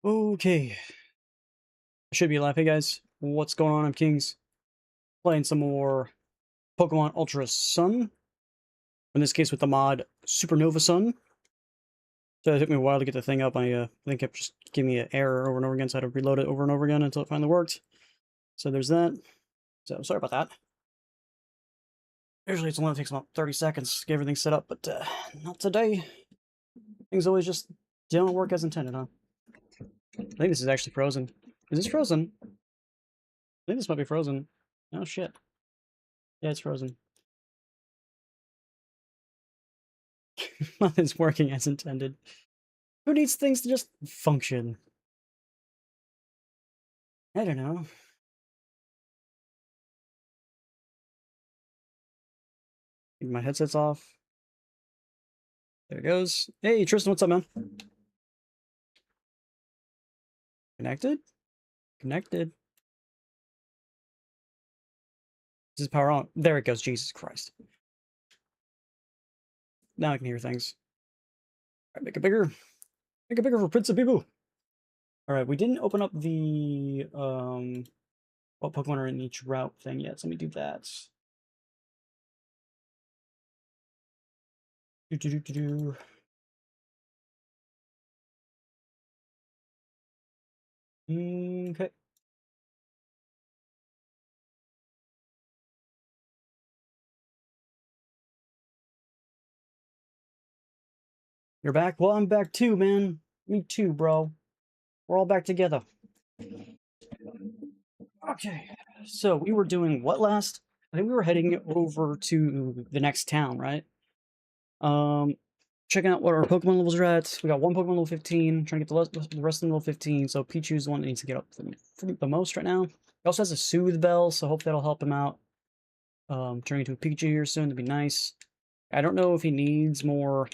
Okay, I should be live. Hey guys, what's going on? I'm Kings, playing some more Pokemon Ultra Sun. In this case, with the mod Supernova Sun. So it took me a while to get the thing up. I think it just gave me an error over and over again, so I had to reload it over and over again until it finally worked. So there's that. So sorry about that. Usually it's only takes about 30 seconds to get everything set up, but not today. Things always just don't work as intended, huh? I think this is actually frozen. Is this frozen? I think this might be frozen. Oh shit. Yeah, it's frozen. Nothing's working as intended. Who needs things to just function? I don't know. My headset's off. There it goes. Hey, Tristan, what's up, man? Connected? Connected. This is power on. There it goes. Jesus Christ. Now I can hear things. All right, make it bigger. Make it bigger for Prince of Bibu. Alright, we didn't open up the, what Pokemon are in each route thing yet, so let me do that. Do. Okay. You're back? Well, I'm back too, man. Me too, bro. We're all back together. Okay, so we were doing what last? I think we were heading over to the next town, right? Um, checking out what our Pokemon levels are at. We got one Pokemon level 15, trying to get the rest of them level 15, so Pichu's the one that needs to get up the most right now. He also has a Soothe Bell, so hope that'll help him out. Turning into a Pikachu here soon, that'd be nice. I don't know if he needs more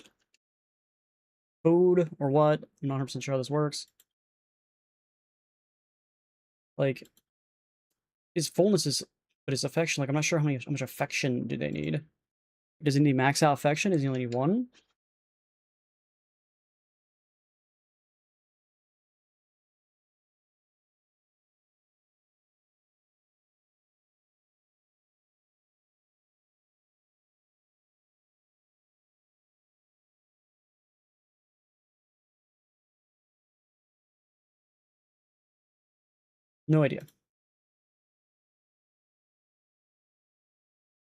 food or what. I'm not 100% sure how this works. Like, his fullness is, but his affection, like, I'm not sure how much affection do they need. Does he need max out affection? Does he only need one? No idea.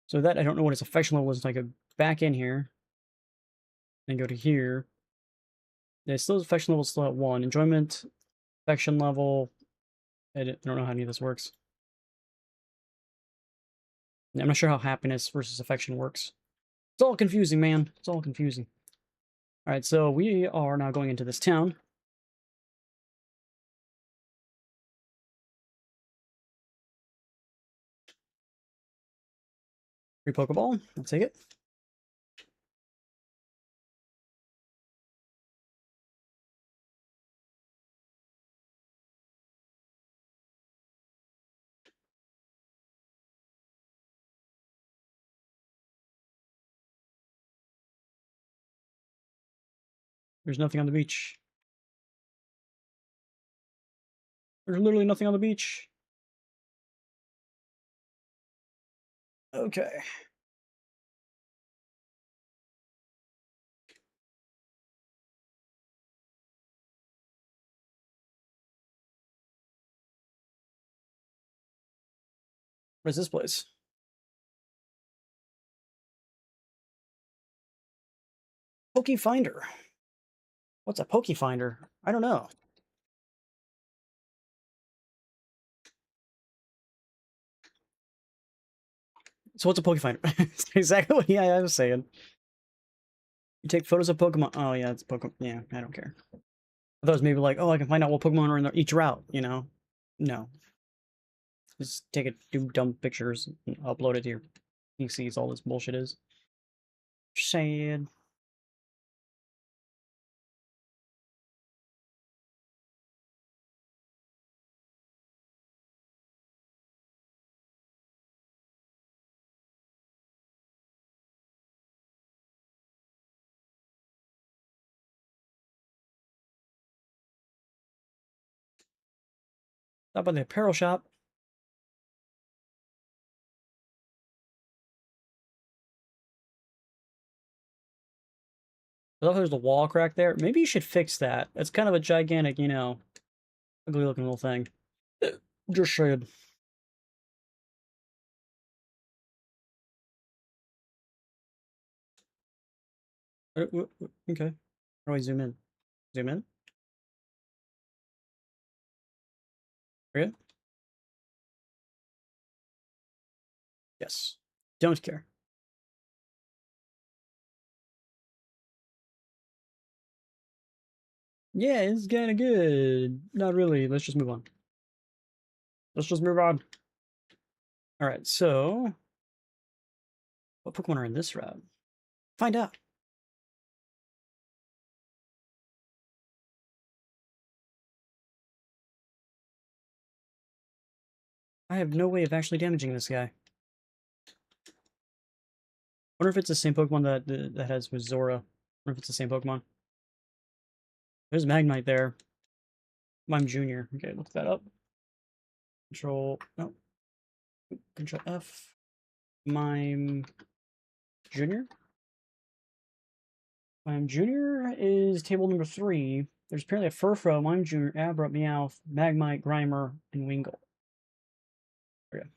So that, I don't know what his affection level is. So I go back in here and go to here. Yeah, still his affection level is still at 1. Enjoyment, affection level. I don't know how any of this works. I'm not sure how happiness versus affection works. It's all confusing, man. It's all confusing. Alright, so we are now going into this town. Free Pokeball. I'll take it. There's nothing on the beach. There's literally nothing on the beach. Okay. Where's this place? Poke Finder. What's a Poke Finder? I don't know. So what's a Poke Finder? Exactly what I was saying. You take photos of Pokemon. Oh yeah, it's Pokemon. Yeah, I don't care. I thought it was maybe like, oh, I can find out what Pokemon are in each route. You know? No. Just take it, do dumb pictures, and upload it to your PC. All this bullshit is. Sad. Stop by the apparel shop. I love there's a wall crack there. Maybe you should fix that. It's kind of a gigantic, you know, ugly looking little thing. Just saying. Okay. How do I zoom in? Zoom in? Okay. Yes. Don't care. Yeah, it's kind of good. Not really. Let's just move on. Let's just move on. All right, so what Pokemon are in this route? Find out. I have no way of actually damaging this guy. Wonder if it's the same Pokemon that has with Zora. Wonder if it's the same Pokemon. There's Magnemite there. Mime Junior. Okay, look that up. Control. No. Control F. Mime Junior. Mime Junior is table number 3. There's apparently a Furfrou, Mime Junior, Abrupt, Meowth, Magmite, Grimer, and Wingull. Okay.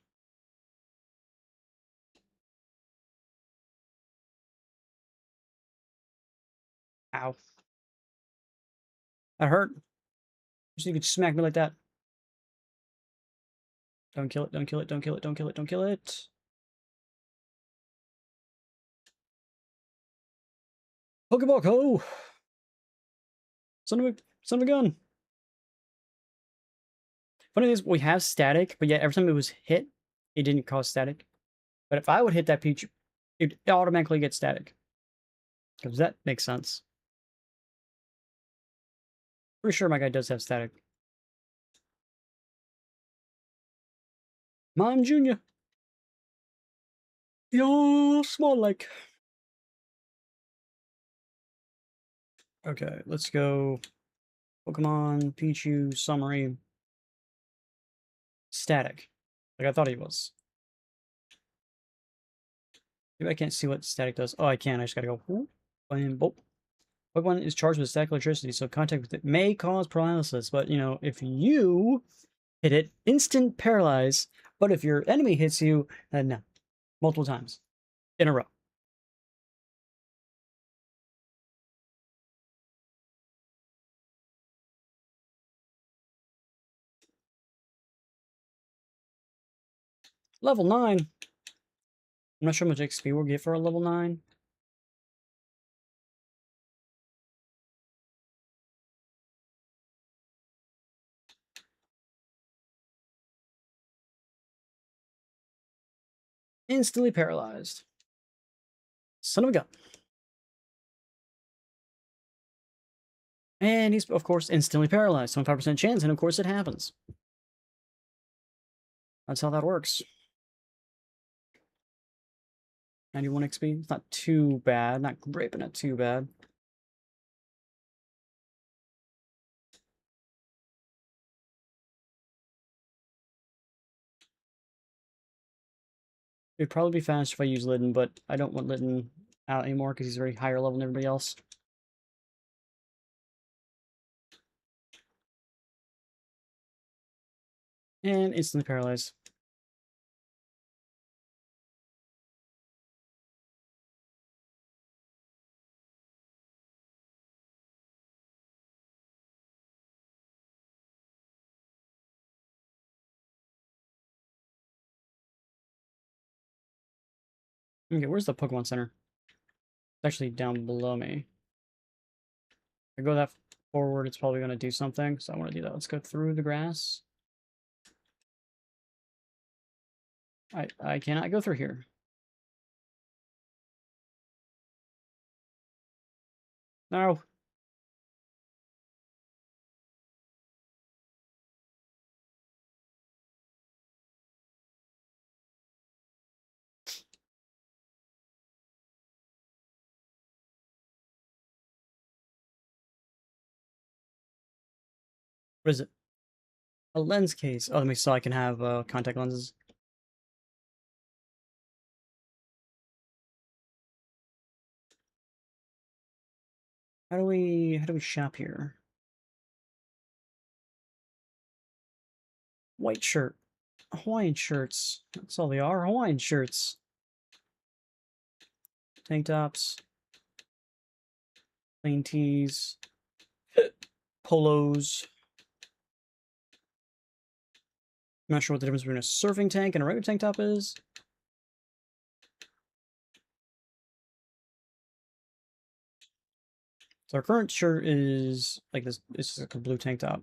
Ow. That hurt. Just you could smack me like that. Don't kill it, don't kill it, don't kill it, don't kill it, don't kill it. Pokeball go! Son of a gun. Funny thing is, we have static, but yet every time it was hit, it didn't cause static. But if I would hit that Peach, it automatically gets static. Because that makes sense. Pretty sure my guy does have static. Mime Junior. Yo, small like. Okay, let's go. Pokemon Pichu summary. Static. Like I thought he was. Maybe I can't see what static does. Oh, I can. I just gotta go. Whoop, and boop. Pokemon is charged with static electricity, so contact with it may cause paralysis. But, you know, if you hit it, instant paralyze. But if your enemy hits you, then no. Multiple times. In a row. Level 9. I'm not sure how much XP we'll get for a level 9. Instantly paralyzed. Son of a gun. And he's, of course, instantly paralyzed. 25% chance, and of course it happens. That's how that works. 91 XP. It's not too bad. Not great, but not too bad. It'd probably be fast if I use Litten, but I don't want Litten out anymore because he's very higher level than everybody else. And instantly paralyzed. Okay, where's the Pokemon Center? It's actually down below me. If I go that forward, it's probably going to do something, so I want to do that. Let's go through the grass. I cannot go through here. No. What is it? A lens case. Oh, let me so I can have contact lenses. How do we shop here? White shirt. Hawaiian shirts. That's all they are. Hawaiian shirts. Tank tops. Plain tees. Polos. I'm not sure what the difference between a surfing tank and a regular tank top is. So our current shirt is like this. It's just like a blue tank top.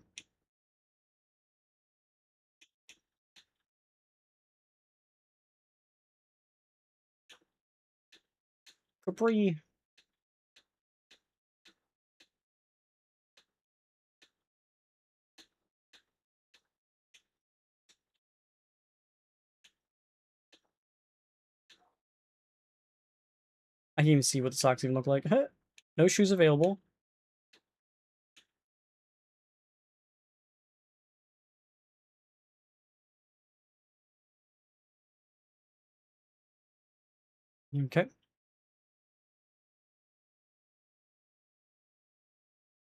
Capri. I can't even see what the socks even look like. No shoes available. Okay.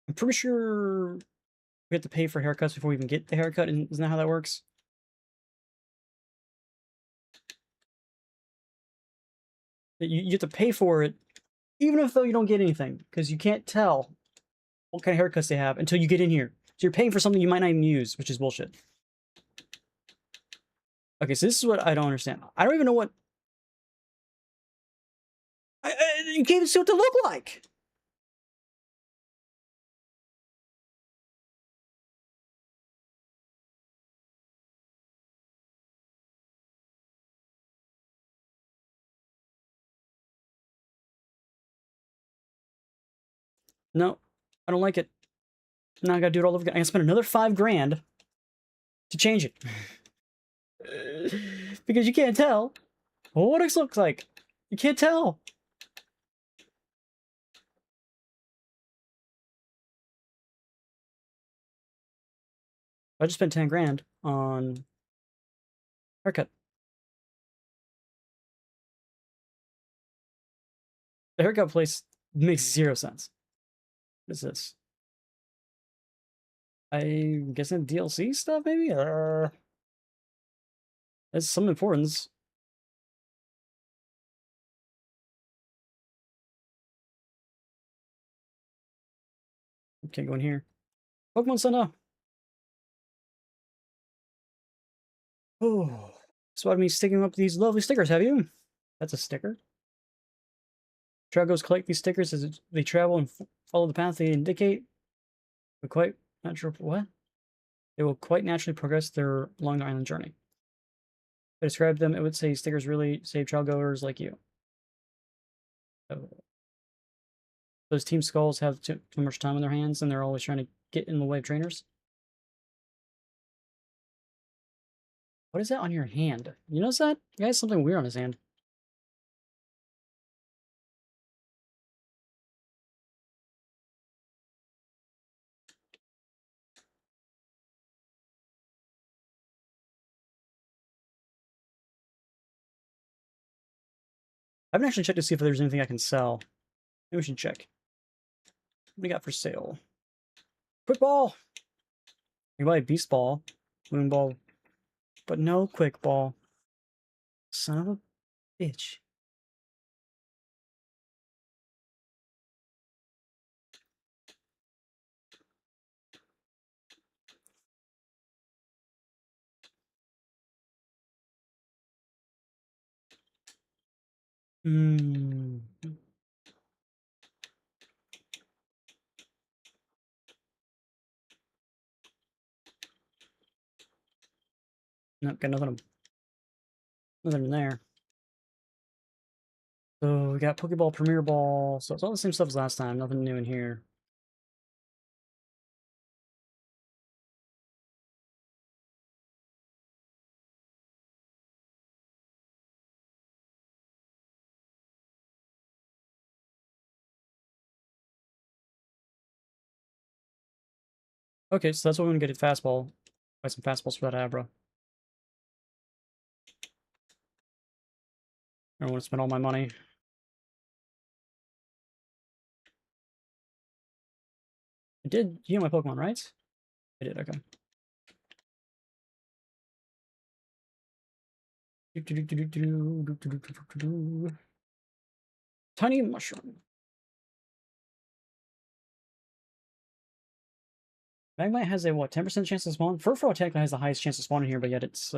I'm pretty sure we have to pay for haircuts before we even get the haircut, and isn't that how that works? You have to pay for it, even if though you don't get anything, because you can't tell what kind of haircuts they have until you get in here. So you're paying for something you might not even use, which is bullshit. Okay, so this is what I don't understand. I don't even know what... you can't even see what they look like! No, I don't like it. Now I gotta do it all over again. I gotta spend another $5 grand to change it. Because you can't tell what it looks like. You can't tell. I just spent 10 grand on haircut. The haircut place makes 0 sense. What is this? I'm guessing DLC stuff, maybe? That's some importance. Can't go in here. Pokemon Center. Oh, spotted me sticking up these lovely stickers, have you? That's a sticker. Tragos collect these stickers as they travel and follow the path they indicate. But quite natural. What? They will quite naturally progress along their island journey. If I describe them, it would say stickers really save trail goers like you. Oh. Those team skulls have too much time on their hands, and they're always trying to get in the way of trainers. What is that on your hand? You notice that? The guy has something weird on his hand. I haven't actually checked to see if there's anything I can sell. Maybe we should check. What do we got for sale? Quick ball! You buy a beast ball, moon ball, but no quick ball. Son of a bitch. Hmm. Nope, got nothing in there. So we got Pokeball, Premier Ball. So it's all the same stuff as last time. Nothing new in here. Okay, so that's what we're gonna get at Fastball. Buy some fastballs for that Abra. I don't want to spend all my money. I did heal my Pokemon, right? I did, okay. Tiny mushroom. Magmite has a what, 10% chance to spawn? Furfrou technically has the highest chance of spawning here, but yet it's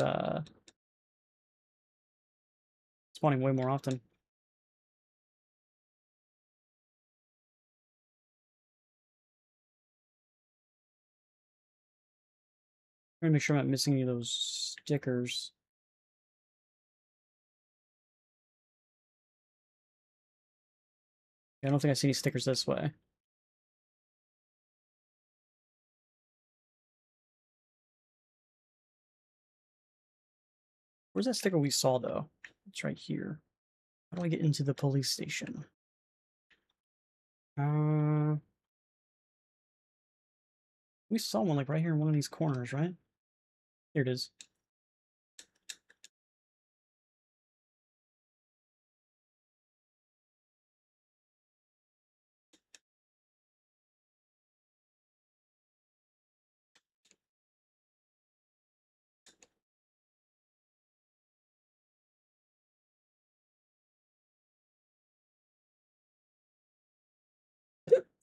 spawning way more often. I'm gonna make sure I'm not missing any of those stickers. I don't think I see any stickers this way. Where's that sticker we saw, though? It's right here. How do I get into the police station? We saw one, like, right here in one of these corners, right? Here it is.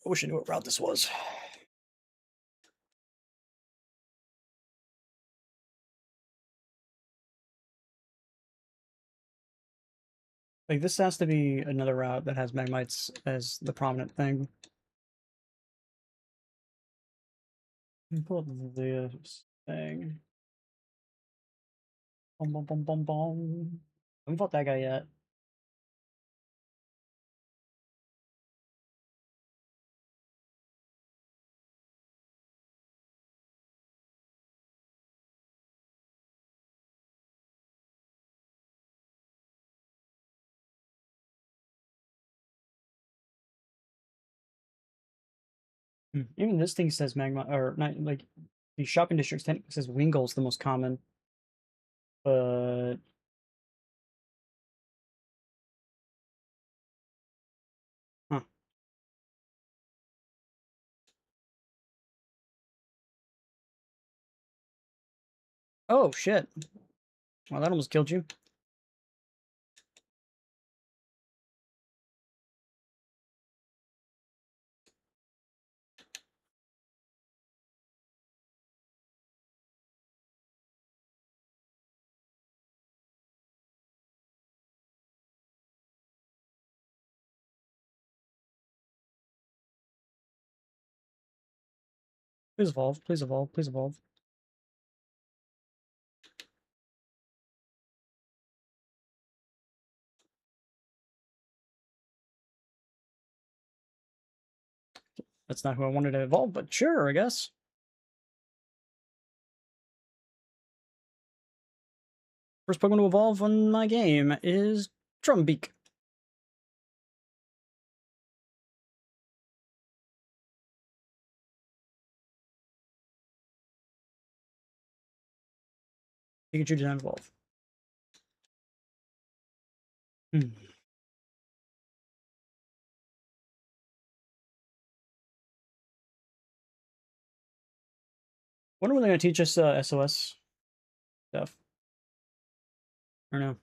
I wish I knew what route this was. Like, this has to be another route that has Magmites as the prominent thing. Let me pull up this thing. Bum, bum, bum, bum, bum. I haven't fought that guy yet. Even this thing says Magma, or not, like, the shopping districts technically says Wingle's the most common. But huh. Oh shit. Well, that almost killed you. Please evolve, please evolve, please evolve. That's not who I wanted to evolve, but sure, I guess. First Pokemon to evolve on my game is Drumbeak. Pikachu did not evolve. Hmm. Wonder when they're gonna teach us SOS stuff. I don't know.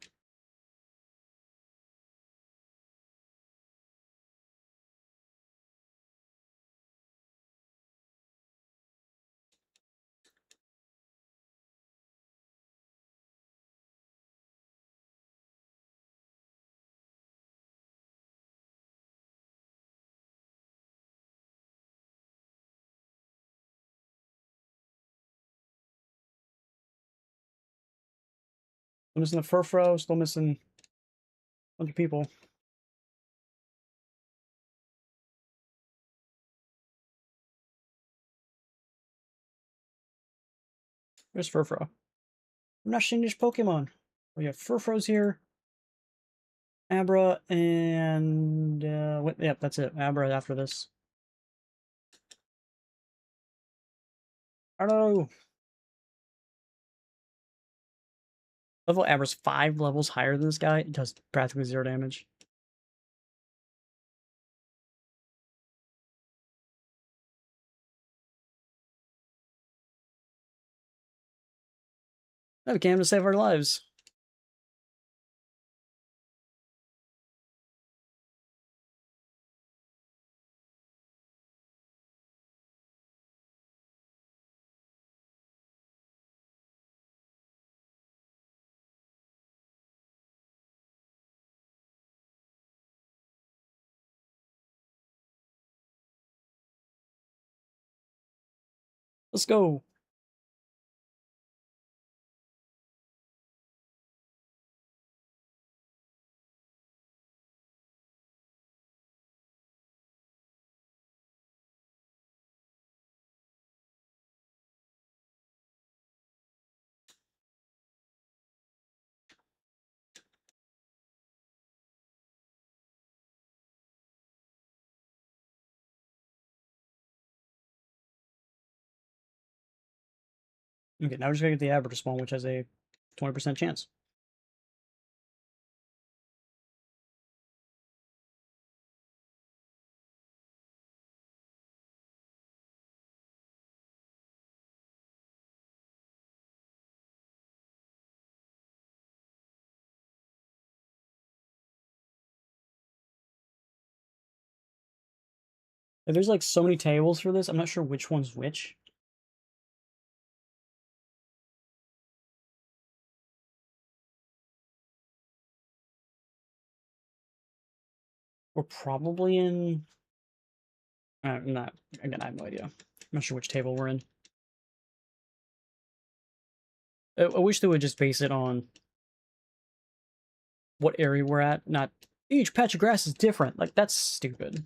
Still missing the Furfrou, still missing a bunch of people. Where's Furfrou? I'm not seeing this Pokemon. We have Furfrou's here. Abra and yep, that's it. Abra after this. Hello. Level Abra's 5 levels higher than this guy. It does practically 0 damage. That became to save our lives. Let's go. Okay, now we're just gonna get the Abra to spawn, which has a 20% chance. Like, there's like so many tables for this, I'm not sure which one's which. We're probably in... not... Again, I have no idea. I'm not sure which table we're in. I wish they would just base it on what area we're at, not each patch of grass is different. Like, that's stupid.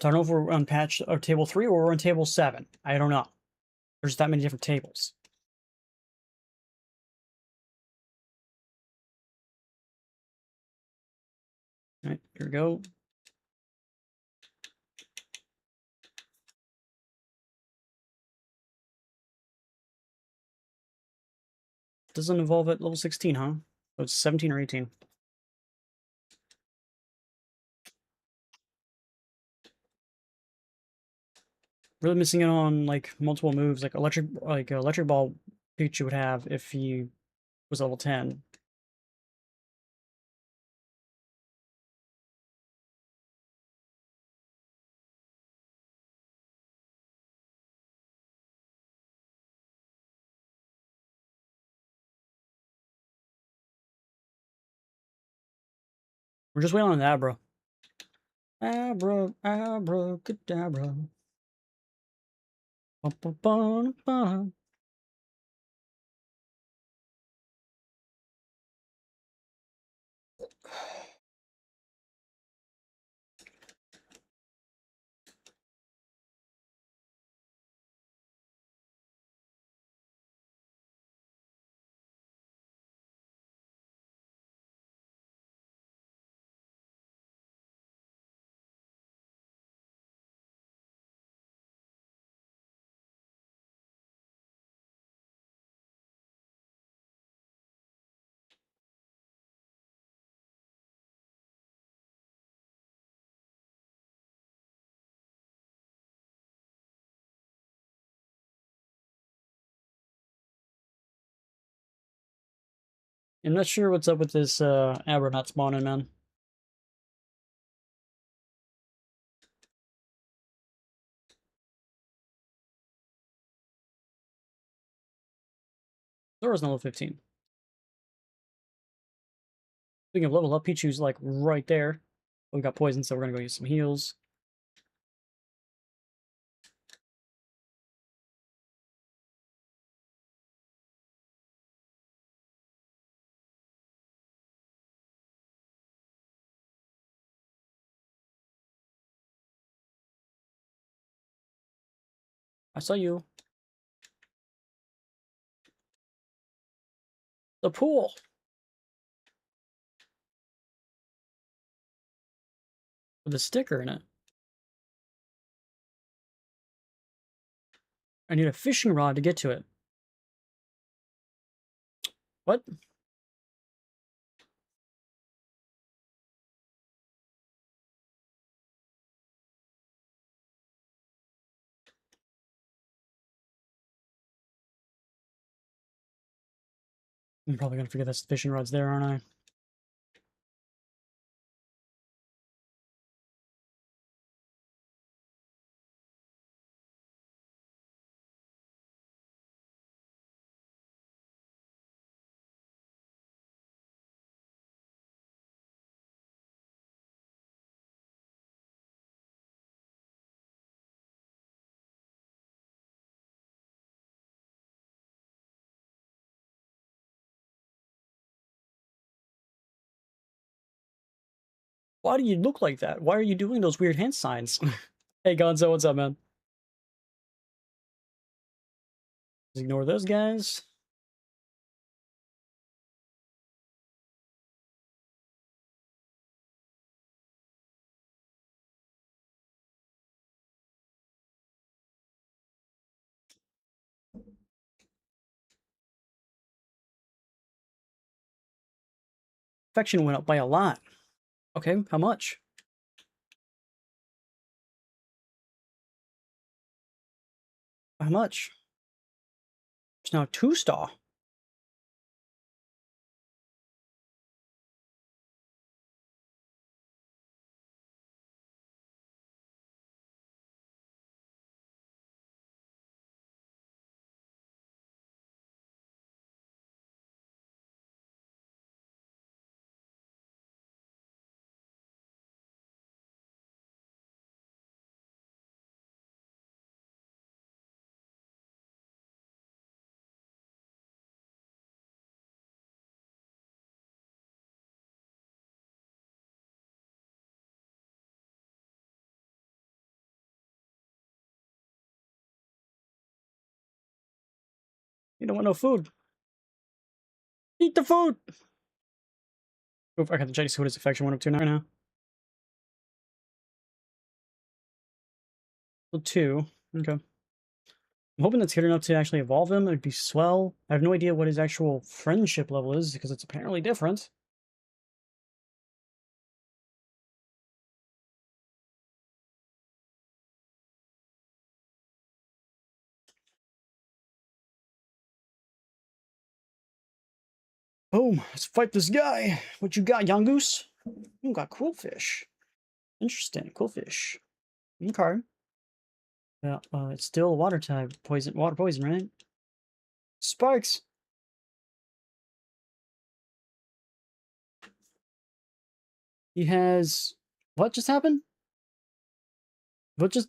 So I don't know if we're on patch or table 3 or we're on table 7. I don't know. There's that many different tables. Alright, here we go. Doesn't evolve at level 16, huh? So it's 17 or 18. Really missing out on like multiple moves, like electric ball Pikachu would have if he was level 10. We're just waiting on an Abra. Abra, abracadabra. Ba, ba, ba, ba. I'm not sure what's up with this Abra not spawning, man. Zora's level 15. Speaking of level up, Pichu's like right there. We got poison, so we're gonna go use some heals. I saw you. The pool. With a sticker in it. I need a fishing rod to get to it. What? I'm probably gonna forget that the fishing rod's there, aren't I? Why do you look like that? Why are you doing those weird hand signs? Hey, Gonzo, what's up, man? Just ignore those guys. Affection went up by a lot. Okay, how much? How much? It's now 2-star. You don't want no food. Eat the food! Oof, I got to check to see what his affection went up to now. So 2. Okay. I'm hoping that's good enough to actually evolve him. It'd be swell. I have no idea what his actual friendship level is, because it's apparently different. Boom, let's fight this guy. What you got, young goose? You got cool fish. Interesting, cool fish. Okay. Yeah, it's still water type, water poison, right? Sparks. He has... What just happened? What just...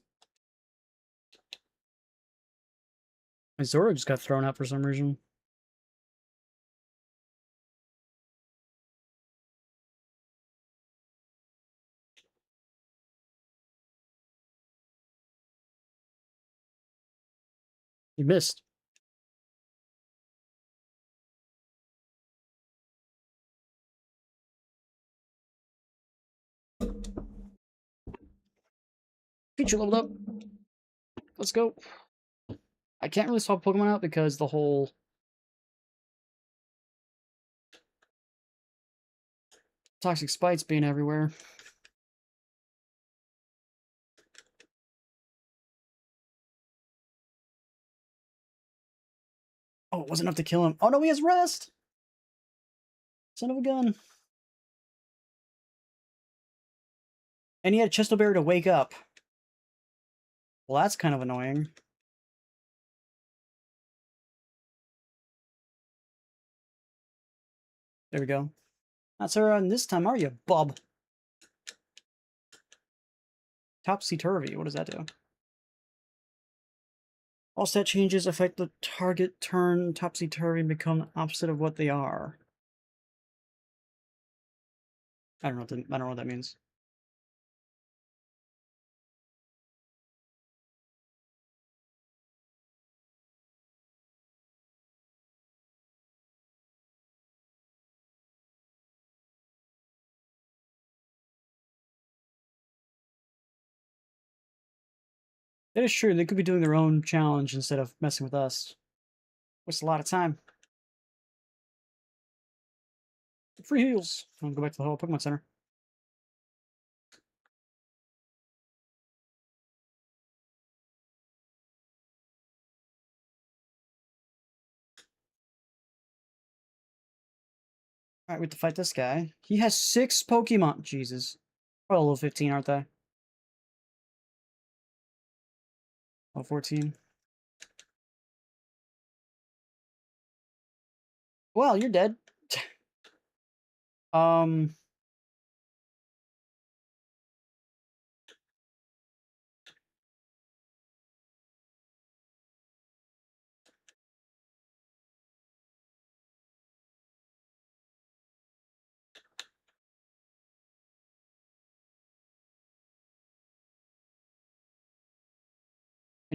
My Zoro just got thrown out for some reason. He missed. Feature leveled up. Let's go. I can't really swap Pokemon out because the whole toxic spites being everywhere. Oh, it wasn't enough to kill him. Oh no, he has rest! Son of a gun. And he had Chestoberry to wake up. Well, that's kind of annoying. There we go. Not so on this time, are you, Bob? Topsy-turvy, what does that do? All stat changes affect the target turn topsy-turvy and become the opposite of what they are. I don't know what that means. That is true. They could be doing their own challenge instead of messing with us. Waste a lot of time. Free heals. I'll go back to the whole Pokemon Center. Alright, we have to fight this guy. He has 6 Pokemon. Jesus. Probably level 15, aren't they? Level 14. Well, you're dead. um...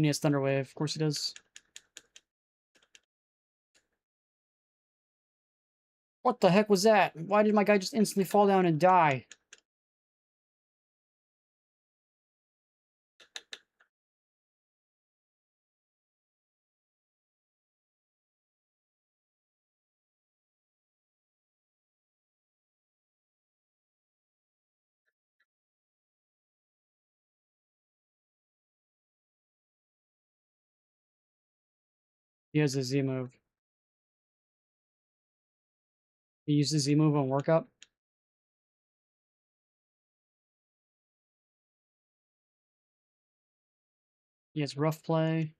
And he has Thunder Wave. Of course he does. What the heck was that? Why did my guy just instantly fall down and die? He has a Z move. He uses Z move on workup. He has Rough Play.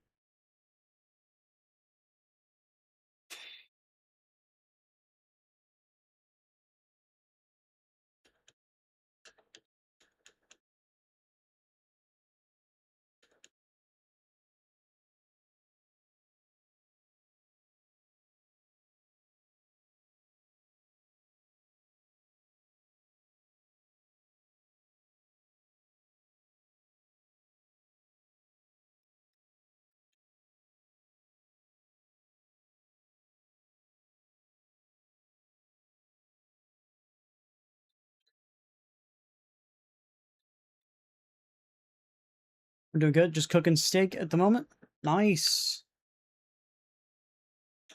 We're doing good. Just cooking steak at the moment. Nice.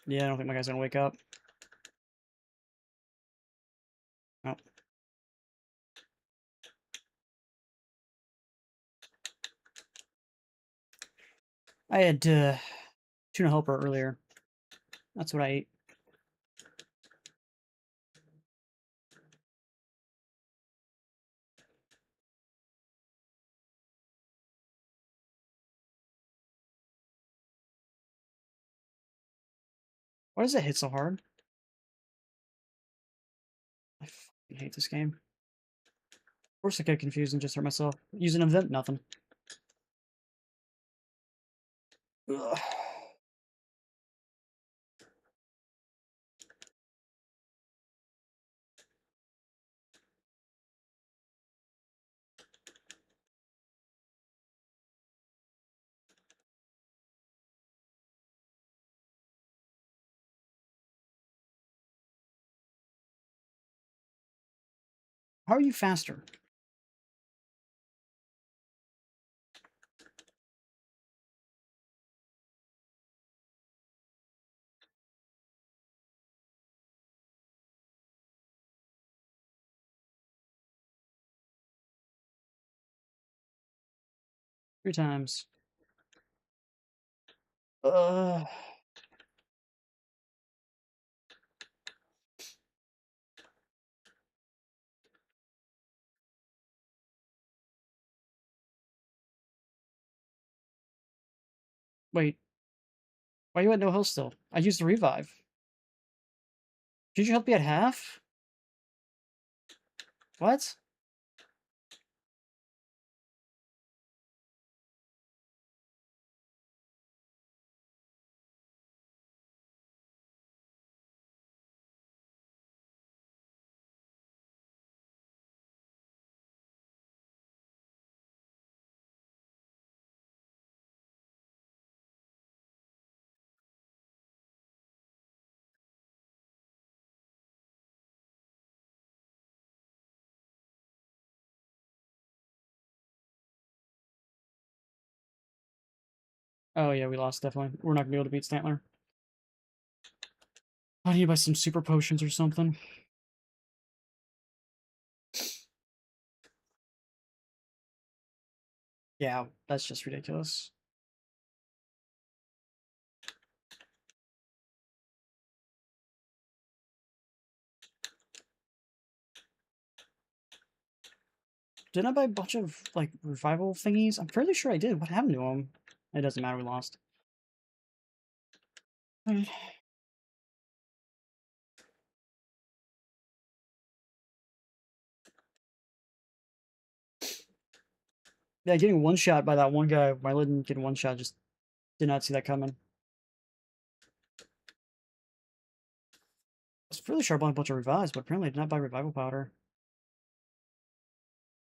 Yeah, I don't think my guy's gonna wake up. Nope. I had tuna helper earlier. That's what I ate. Why does it hit so hard? I fucking hate this game. Of course I get confused and just hurt myself. Using an event, nothing. Ugh. How are you faster? Three times. Uh, wait. Why are you at no health still? I used the revive. Did you help me at half? What? Oh yeah, we lost, definitely. We're not gonna be able to beat Stantler. I need to buy some super potions or something. Yeah, that's just ridiculous. Didn't I buy a bunch of, like, revival thingies? I'm pretty sure I did. What happened to them? It doesn't matter, we lost. Yeah, getting one shot by that one guy, my Lydon getting one shot, just did not see that coming. I was really sure I bought a bunch of revives, but apparently I did not buy revival powder.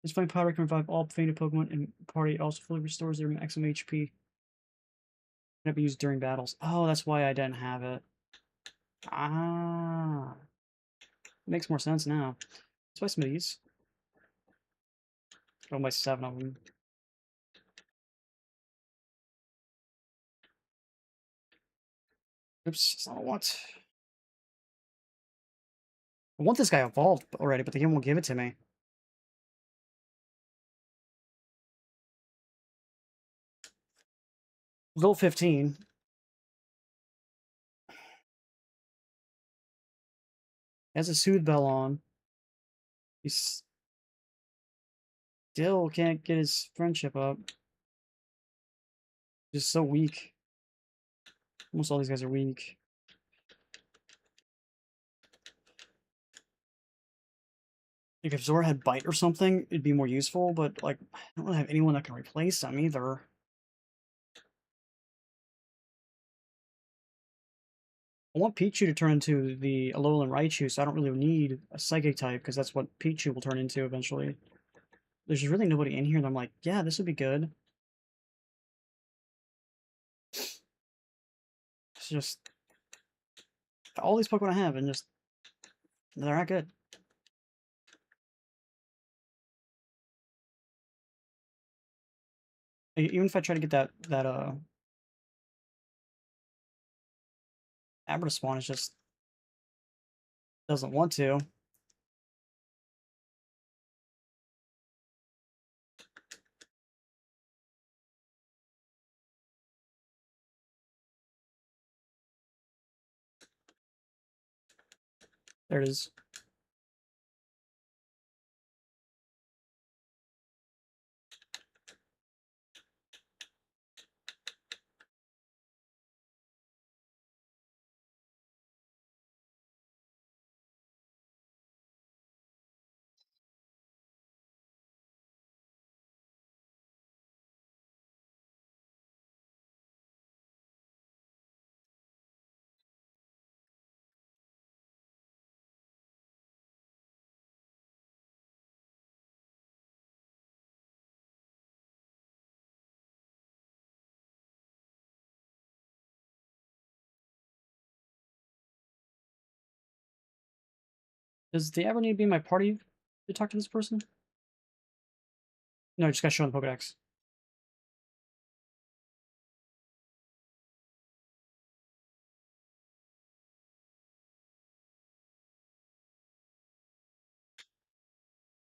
This flame powder can revive all fainted Pokemon in party. It also fully restores their maximum HP. Cannot be used during battles. Oh, that's why I didn't have it. Ah, makes more sense now. Let's buy some of these. I'll buy 7 of them. Oops, that's not what I want. I want this guy evolved already, but the game won't give it to me. Level 15. Has a Soothe Bell on. He still can't get his friendship up. Just so weak. Almost all these guys are weak. Like if Zora had Bite or something, it'd be more useful, but like I don't really have anyone that can replace them either. I want Pichu to turn into the Alolan Raichu, so I don't really need a Psychic type, because that's what Pichu will turn into eventually. There's just really nobody in here that I'm like, yeah, this would be good. It's just all these Pokemon I have, and just they're not good. Even if I try to get that Abra spawn, it just doesn't want to. There it is. Does the Abra need to be in my party to talk to this person? No, I just got shown the Pokedex.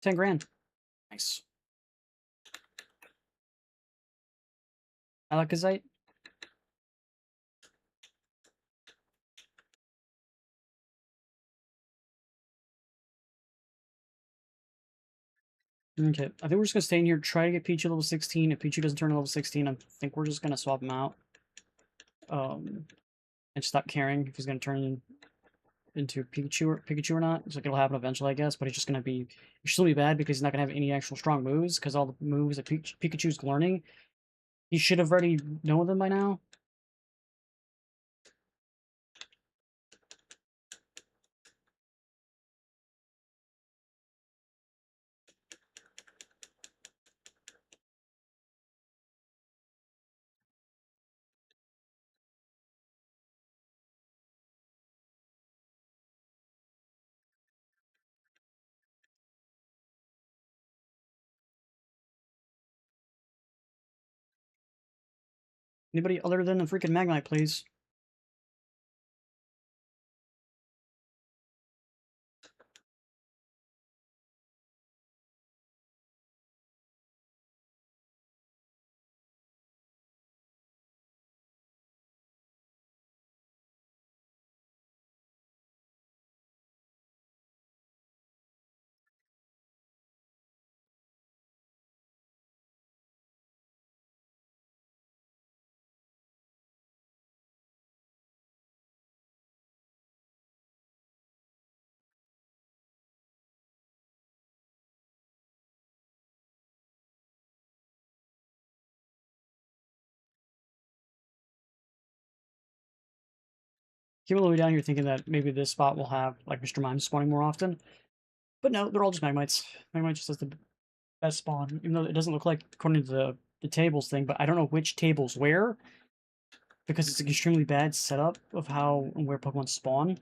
$10,000. Nice. Alakazite. Okay, I think we're just gonna stay in here, try to get Pichu level 16. If Pichu doesn't turn to level 16, I think we're just gonna swap him out. And stop caring if he's gonna turn into Pikachu or not. It's like it'll happen eventually, I guess, but it's just gonna be extremely bad because he's not gonna have any actual strong moves, because all the moves that Pikachu's learning, he should have already known them by now. Anybody other than a freaking Magmite, please? Came all the way down here thinking that maybe this spot will have like Mr. Mime spawning more often. But no, they're all just Magmites. Magmite just has the best spawn, even though it doesn't look like according to the tables thing, but I don't know which tables where, because it's an extremely bad setup of how and where Pokemon spawn.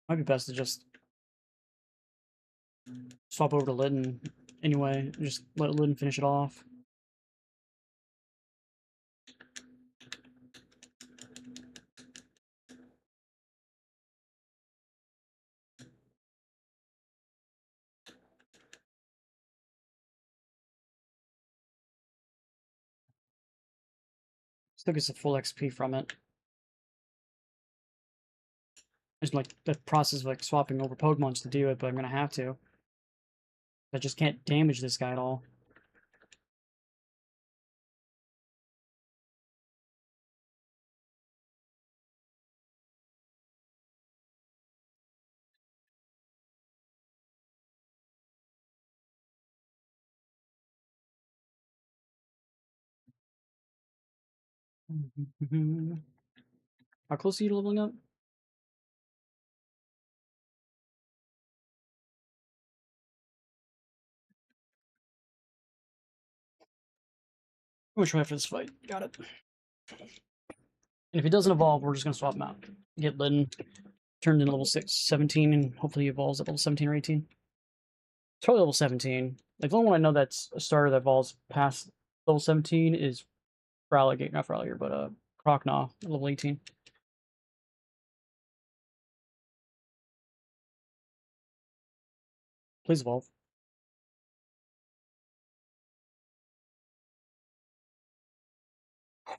Might be best to just swap over to Litten anyway, just let Litten finish it off. Still gets a full XP from it. There's like the process of like swapping over Pokemons to do it, but I'm gonna have to. I just can't damage this guy at all. How close are you to leveling up? How much do I have for this fight? Got it. And if he doesn't evolve, we're just gonna swap him out. Get Litten turned into level 17, and hopefully he evolves at level 17 or 18. It's probably level 17. Like, the only one I know that's a starter that evolves past level 17 is Fraligator, not Fraligator, but Croconaw, level 18. Please evolve.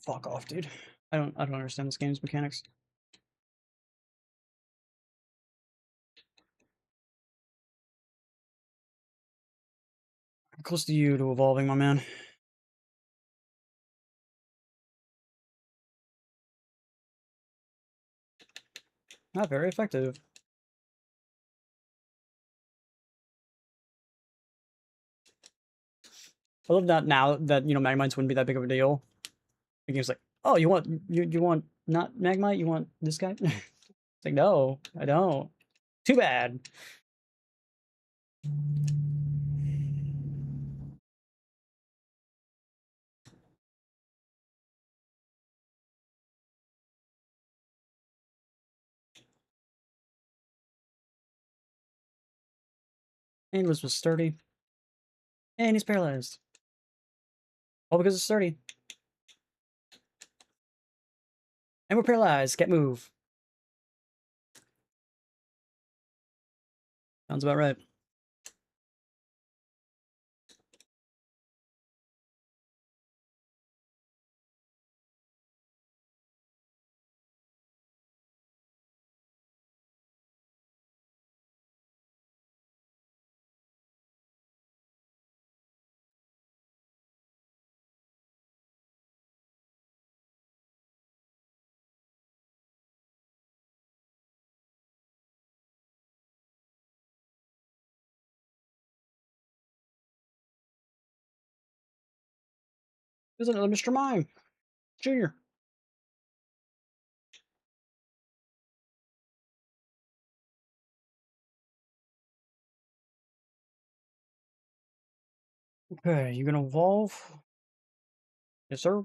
Fuck off, dude. I don't understand this game's mechanics. I'm close to you to evolving, my man. Not very effective. I love that now that Magmites wouldn't be that big of a deal. The game's like, oh, you want not Magmite? You want this guy? It's like, no, I don't. Too bad. Anglers was sturdy. And he's paralyzed. All because it's sturdy. And we're paralyzed. Can't move. Sounds about right. There's another Mr. Mime. Junior. Okay, you gonna evolve? Yes, sir.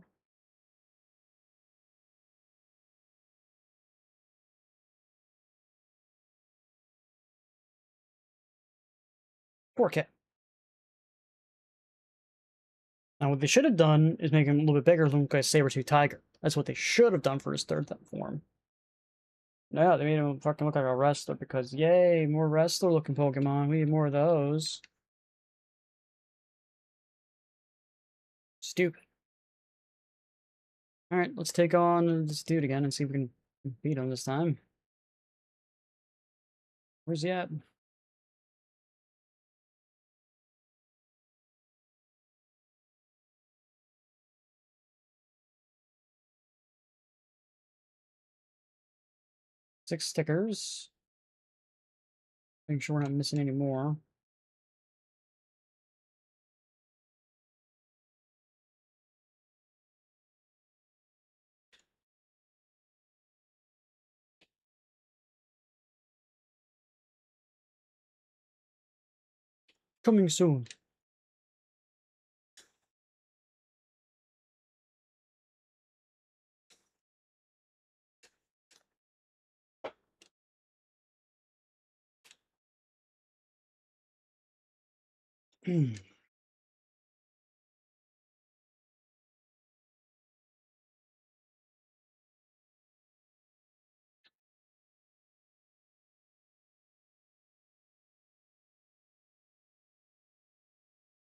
Poor cat. Now, what they should have done is make him a little bit bigger than a saber-tooth tiger. That's what they should have done for his third form. Yeah, they made him fucking look like a wrestler because, yay, more wrestler-looking Pokemon. We need more of those. Stupid. Alright, let's take on this dude again and see if we can beat him this time. Where's he at? Six stickers. Make sure we're not missing any more. Coming soon.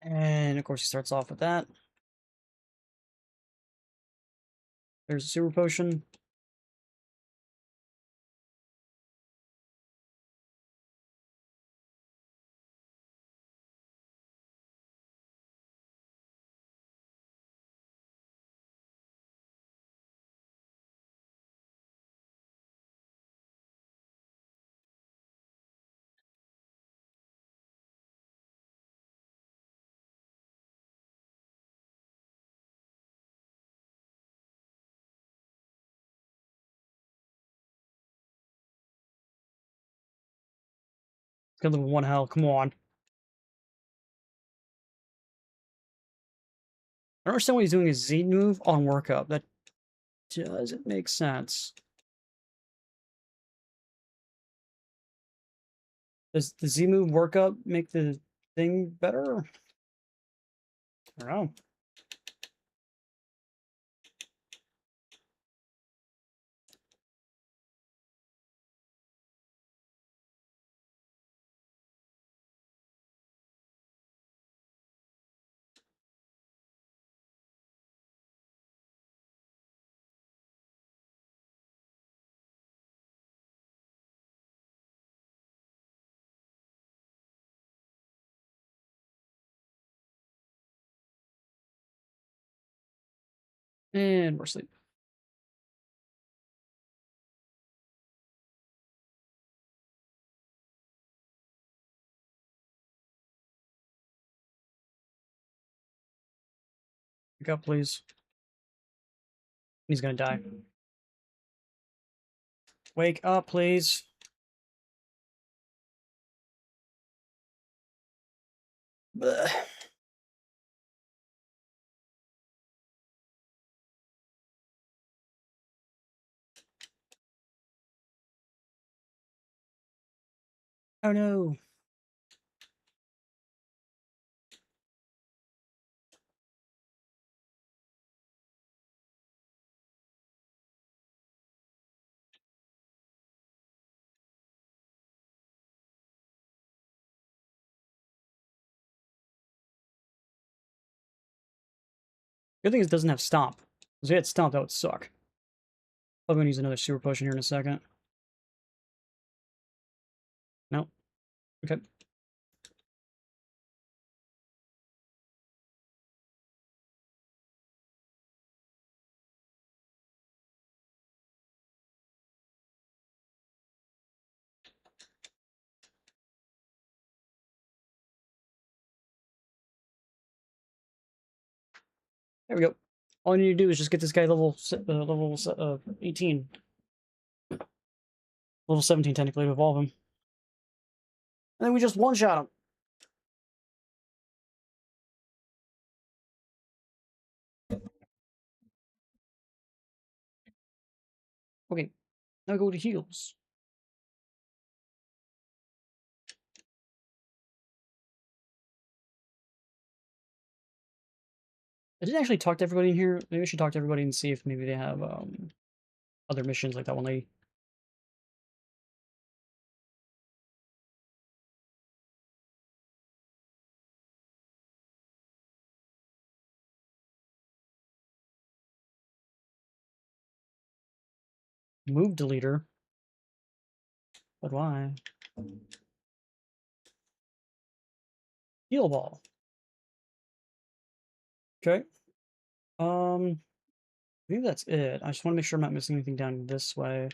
And of course he starts off with that. There's a super potion. It's got level 1 health. Come on. I don't understand why he's doing a Z move on workup. That doesn't make sense. Does the Z move workup make the thing better? I don't know. And we're asleep. Wake up, please. He's gonna die. Wake up, please. Blech. Oh no. Good thing it doesn't have stomp. If it had stomp, that would suck. I'm gonna use another super potion here in a second. Nope. Okay. There we go. All you need to do is just get this guy level 18. Level 17, technically, to evolve him. And then we just one-shot him. Okay, now go to heals. I didn't actually talk to everybody in here. Maybe I should talk to everybody and see if maybe they have other missions like that one lady. Move deleter. But why? Heal ball. Okay. I think that's it. I just want to make sure I'm not missing anything down this way.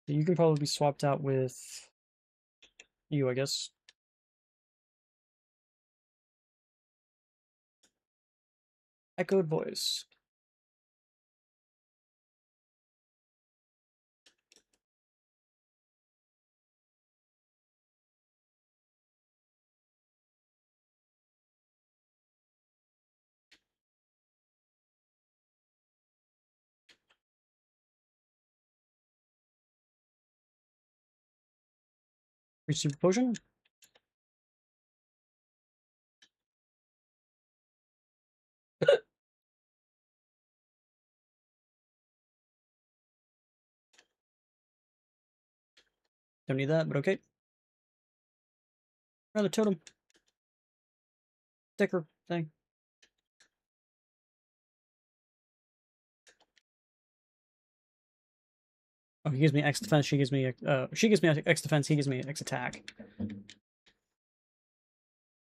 You can probably be swapped out with you, I guess. Echoed voice. Reach super potion. Don't need that, but okay. Another totem. Sticker thing. Oh, he gives me X defense. She gives me X defense. He gives me X attack.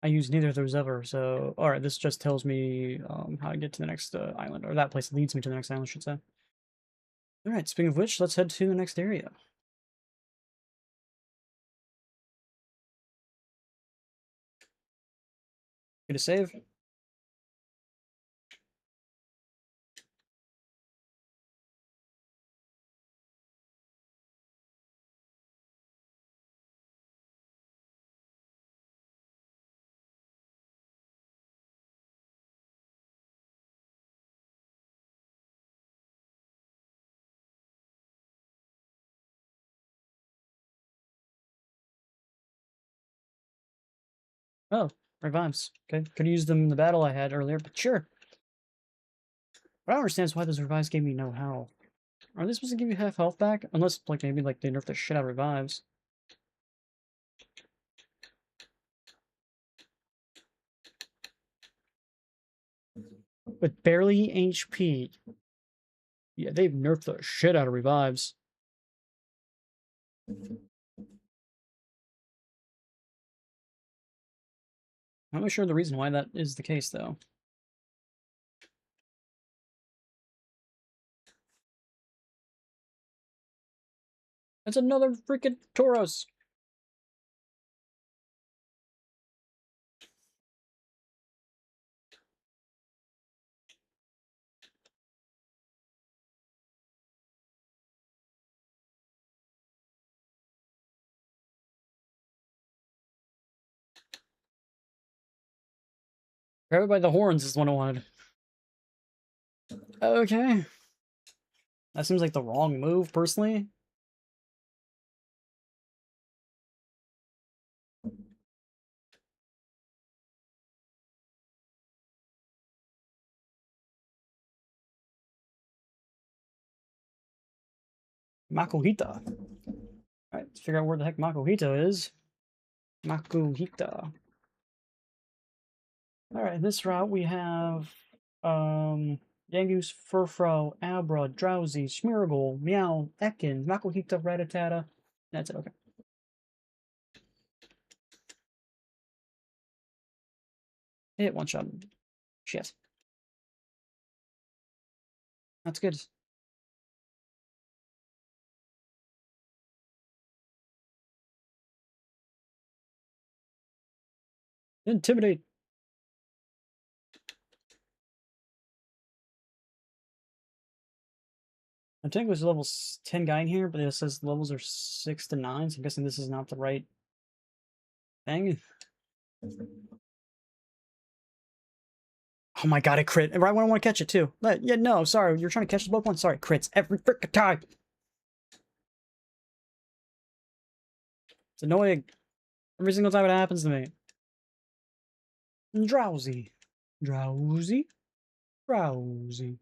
I use neither of those ever. So, all right, this just tells me how to get to the next island, or that place leads me to the next island, I should say. All right. Speaking of which, let's head to the next area. Get a save. Oh, revives. Okay, could have used them in the battle I had earlier, but sure. What I don't understand is why those revives gave me no health. Are they supposed to give you half health back? Unless, like, maybe like they nerf the shit out of revives. With barely HP. Yeah, they've nerfed the shit out of revives. I'm not sure the reason why that is the case, though. That's another freaking Tauros. Grab it by the horns is what I wanted. Okay. That seems like the wrong move, personally. Makuhita. Alright, let's figure out where the heck Makuhita is. Makuhita. Alright, in this route we have Yangoose, Furfro, Abra, Drowsy, Smeargle, Meow, Ekin, Makuhita, Rattata. That's it, okay. Hit one shot. Shit. That's good. Intimidate. I think there's a level 10 guy in here, but it says the levels are 6 to 9, so I'm guessing this is not the right thing. Oh my god, it crit. Right when I want to catch it, too. Yeah, no, sorry. You're trying to catch the Pokemon? Sorry, crits every freaking time. It's annoying. Every single time it happens to me. Drowsy. Drowsy. Drowsy.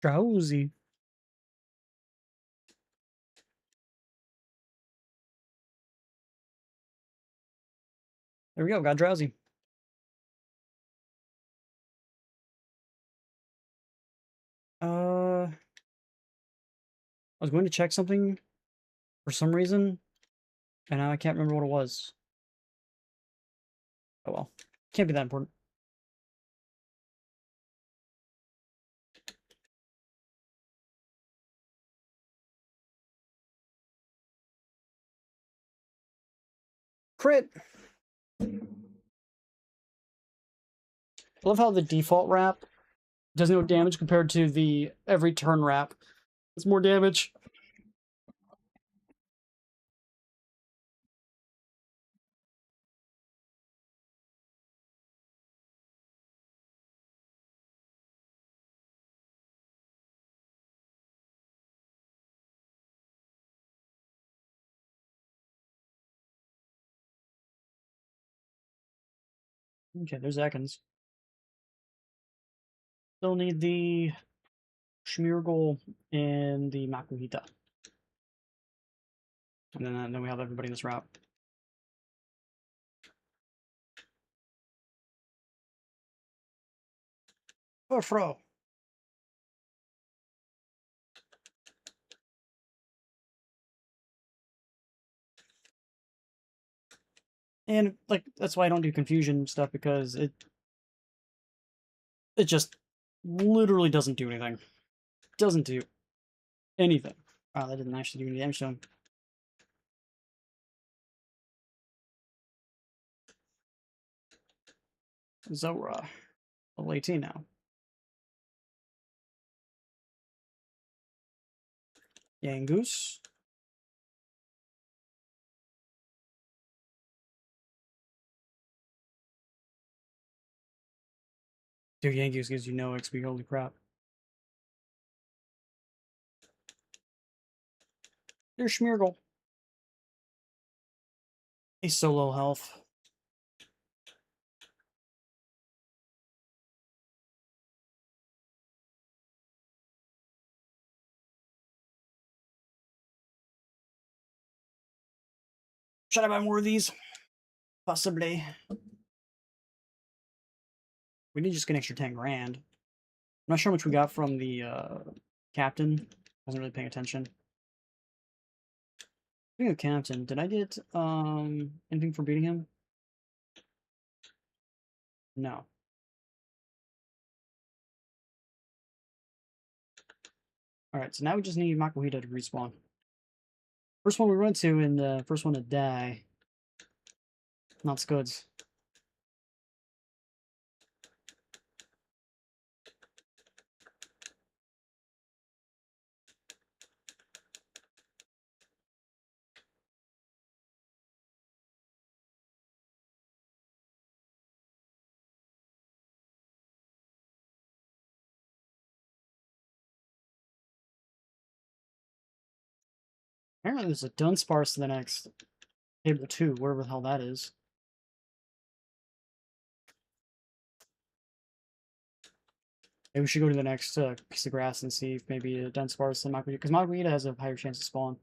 Drowsy. There we go, got drowsy. I was going to check something for some reason, and now I can't remember what it was. Oh well. Can't be that important. Crit! I love how the default wrap does no damage compared to the every turn wrap. It's more damage. Okay, there's Ekans. Still need the Schmeargle and the Makuhita. And then we have everybody in this route. Fro. And like that's why I don't do confusion stuff, because it just literally doesn't do anything. Doesn't do anything. Wow, that didn't actually do any damage to him. Zora. Level 18 now. Yangoose. Dude, Yangoose gives you no XP, holy crap. There's Schmeargle. He's so low health. Should I buy more of these? Possibly. We did just get an extra 10 grand. I'm not sure how much we got from the captain. Wasn't really paying attention. Speaking of captain, did I get anything for beating him? No. Alright, so now we just need Makuhita to respawn. First one we run to and the first one to die. Not good. Apparently there's a Dunsparce to the next table 2, wherever the hell that is. Maybe we should go to the next piece of grass and see if maybe a Dunsparce and Makuhita, because Makuhita has a higher chance to spawn.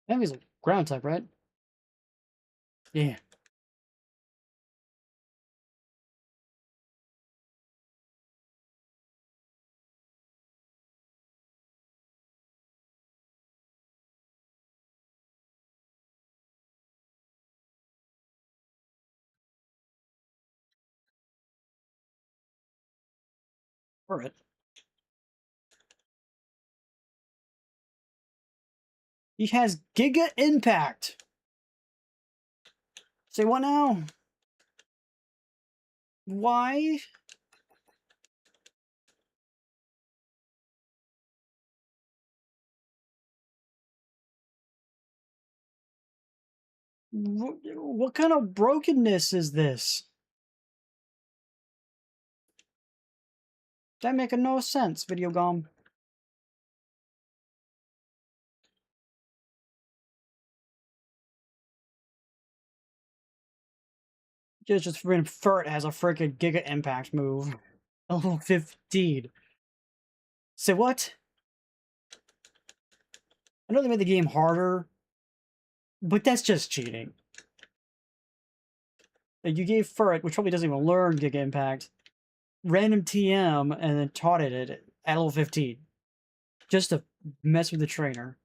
Enemy's a ground type, right? Yeah. Alright. He has Giga Impact. Say what now? Why? What kind of brokenness is this? That make no sense, Video Gom. Just freaking Furt has a freaking Giga Impact move. Level 15. Say what? I know they made the game harder, but that's just cheating. Like, you gave Furt, which probably doesn't even learn Giga Impact, random TM, and then taught it at level 15. Just to mess with the trainer.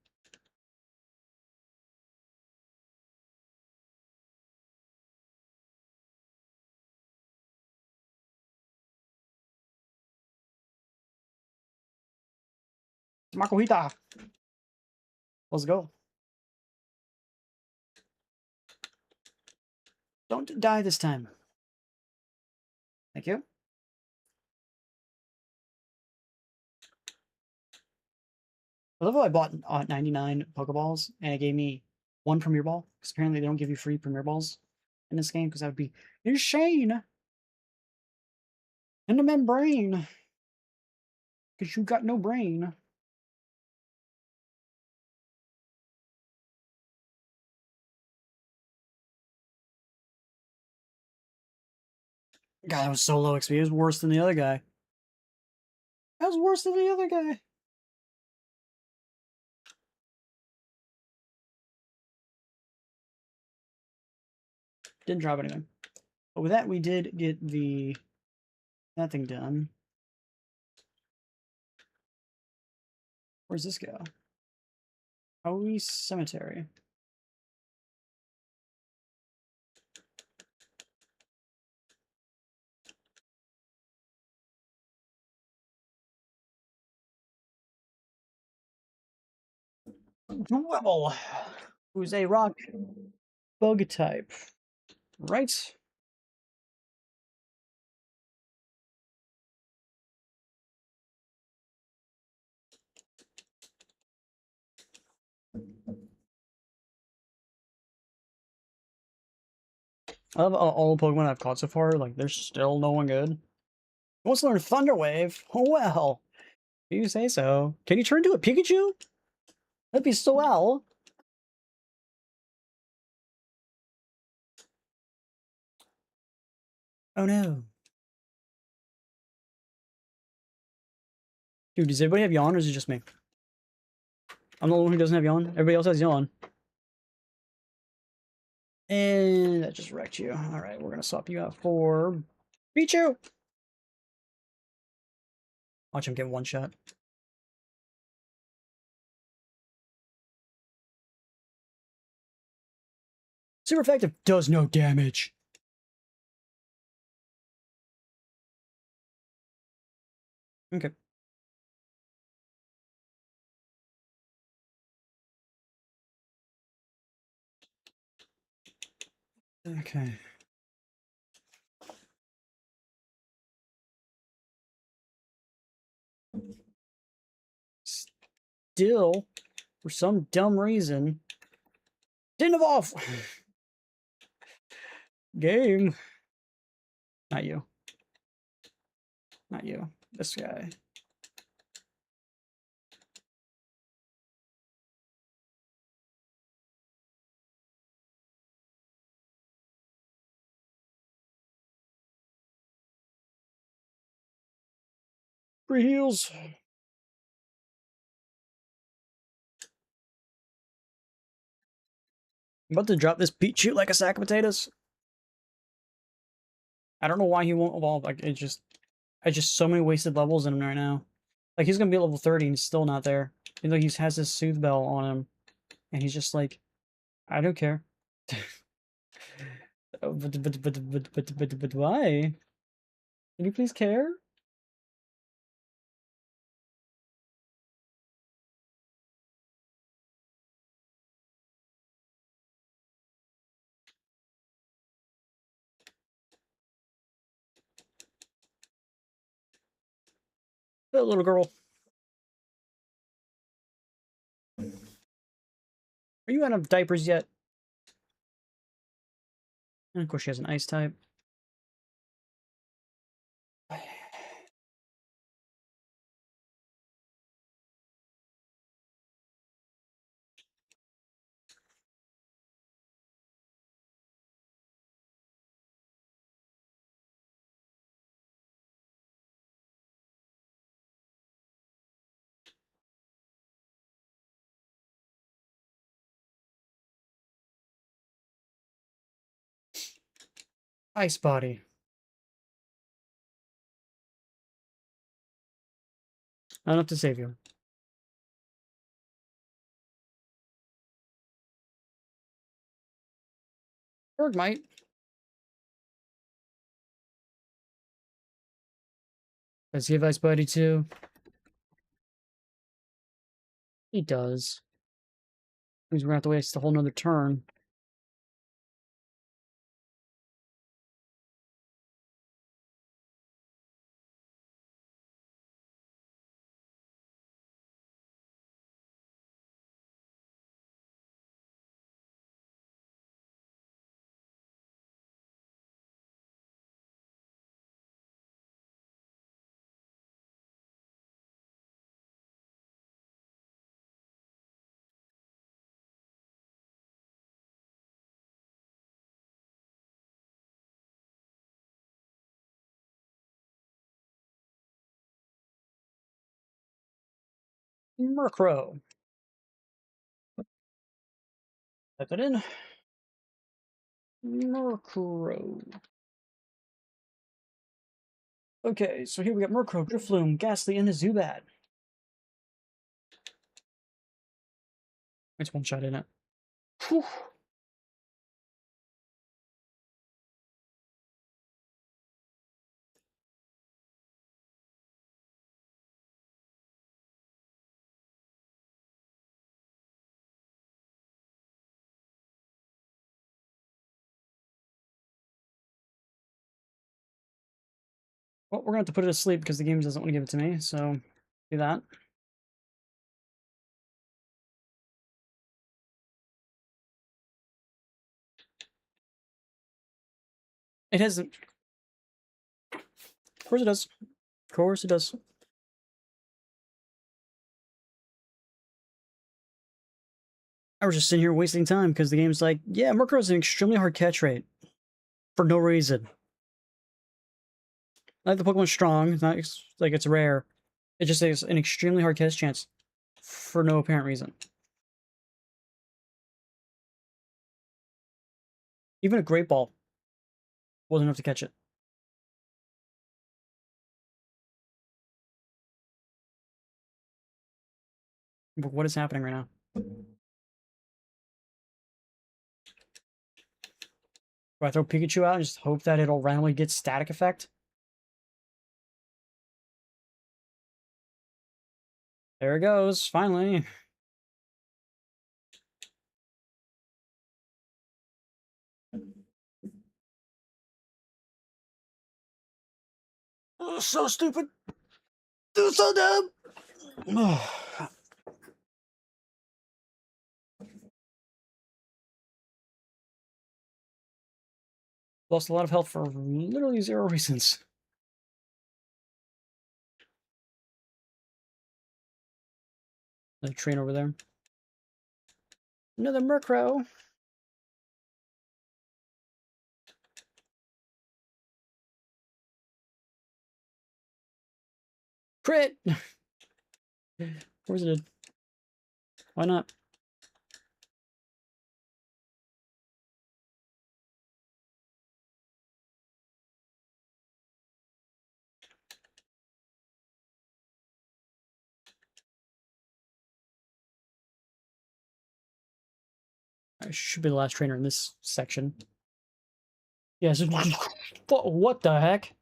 Makuhita! Let's go. Don't die this time. Thank you. I love how I bought 99 Pokeballs, and it gave me one Premier Ball, because apparently they don't give you free Premier Balls in this game, because that would be insane. In the membrane. Because you got no brain. God, that was so low XP. It was worse than the other guy. That was worse than the other guy. Didn't drop anything. But with that, we did get that thing done. Where's this go? Hoey Cemetery. Dwebble, who's a rock bug type. Right? I love all the Pokemon I've caught so far. Like, there's still no one good. Who wants to learn Thunder Wave? Oh, well. You say so. Can you turn into a Pikachu? That'd be so well. Oh no. Dude, does everybody have Yawn or is it just me? I'm the only one who doesn't have Yawn. Everybody else has Yawn. And that just wrecked you. Alright, we're gonna swap you out for Pichu! Watch him get one shot. Super effective does no damage. Okay. Okay. Still, for some dumb reason, didn't evolve! Game. Not you. Not you. This guy. Free heals. I I'm about to drop this Pichu like a sack of potatoes. I don't know why he won't evolve. Like, I just so many wasted levels in him right now. Like, he's gonna be level 30 and he's still not there. Even though he has this Soothe Bell on him. And he's just like, I don't care. But why? Can you please care? That little girl. Are you out of diapers yet? And of course she has an ice type. Ice body. Not enough to save you. Berg might. Does he have ice body too? He does. Means we're gonna have to waste a whole nother turn. Murkrow. Type that in. Murkrow. Okay, so here we got Murkrow, Drifloon, Ghastly, and a Zubat. It's one shot in it. Whew. Well, we're gonna have to put it to sleep because the game doesn't want to give it to me, so do that. It hasn't. Of course it does. Of course it does. I was just sitting here wasting time because the game's like, yeah, Murkrow is an extremely hard catch rate. For no reason. Like the Pokemon's strong, it's not like it's rare. It just is an extremely hard catch chance. For no apparent reason. Even a Great Ball wasn't enough to catch it. But what is happening right now? Do I throw Pikachu out and just hope that it'll randomly get static effect? There it goes, finally. Oh, so stupid. So dumb. Lost a lot of health for literally 0 reasons. Another train over there. Another Murkrow. Crit! Of course it did. Why not? I should be the last trainer in this section. Yes. What the heck?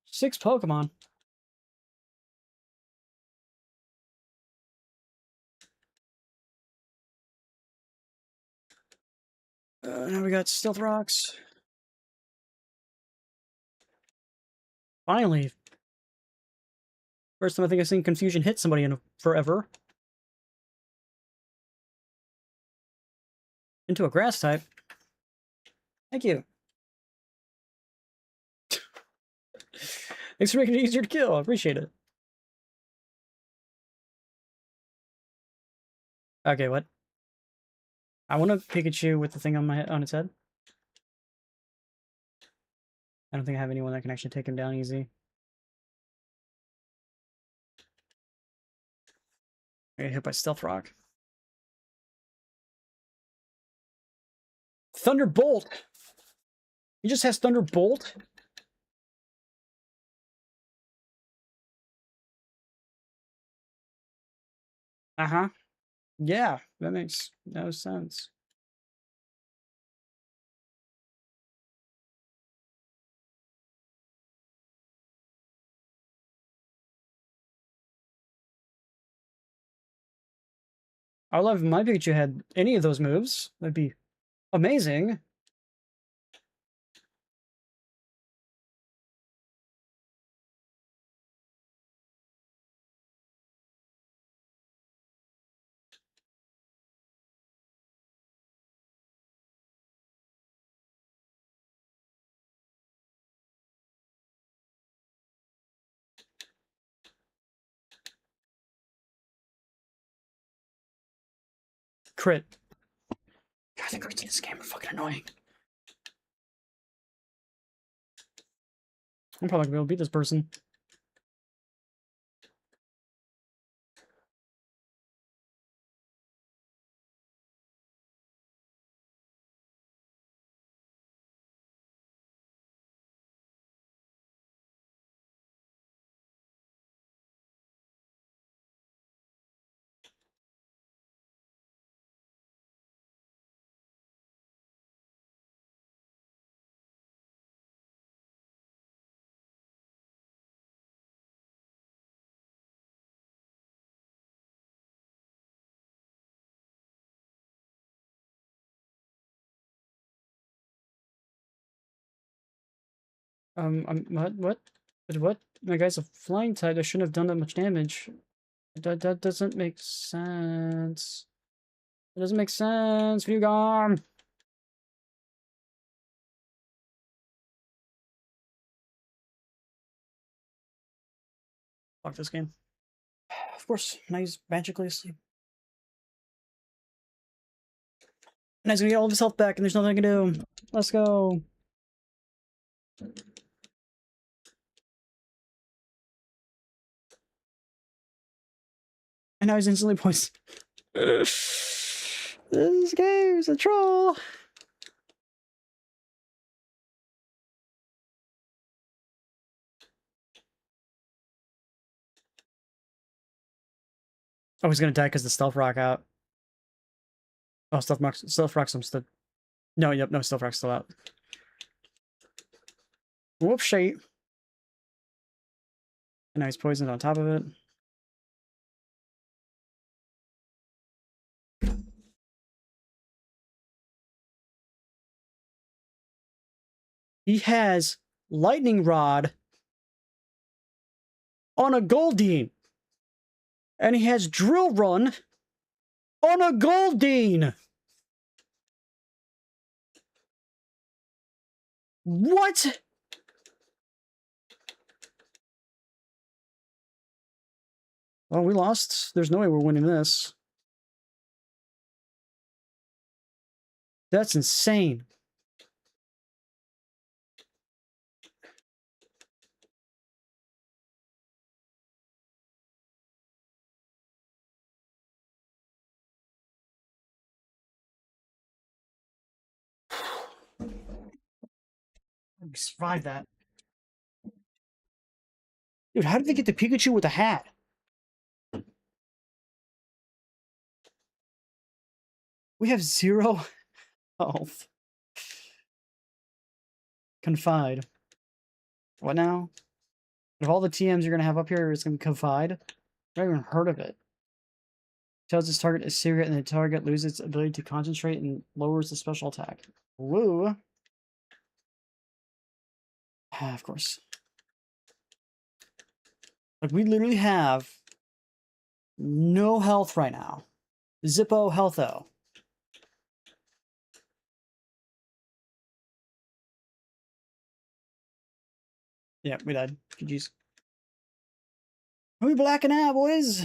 6 Pokemon. Now we got Stealth Rocks. Finally. First time I think I've seen Confusion hit somebody in forever. Into a grass type. Thank you. Thanks for making it easier to kill. I appreciate it. Okay, what? I want a Pikachu with the thing on its head. I don't think I have anyone that can actually take him down easy. I get hit by Stealth Rock. Thunderbolt! He just has Thunderbolt? Uh-huh. Yeah, that makes no sense. I would love if my Pikachu had any of those moves. That'd be amazing. Crit. God, the crits in this game are fucking annoying. I'm probably gonna be able to beat this person. What? What? My guy's a flying type. I shouldn't have done that much damage. That doesn't make sense. It doesn't make sense. Fugam! Fuck this game. Of course, now he's magically asleep. And he's gonna get all of his health back, and there's nothing I can do. Let's go. And now he's instantly poisoned. This game's a troll. Oh, he's gonna die because the Stealth Rock out. Oh, Stealth Rock's still. No, yep, no, Stealth Rock's still out. Whoop shit. And now he's poisoned on top of it. He has Lightning Rod on a Goldeen. And he has Drill Run on a Goldeen. What? Oh, we lost. There's no way we're winning this. That's insane. We survived that. Dude, how did they get the Pikachu with the hat? We have 0 health. Confide. What now? Of all the TMs you're gonna have up here, it's gonna confide. I've never even heard of it. Tells its target is secret and the target loses its ability to concentrate and lowers the special attack. Woo! Of course. Like, we literally have no health right now. Zippo healtho. Yeah, we died. GG's. We blacking out, boys.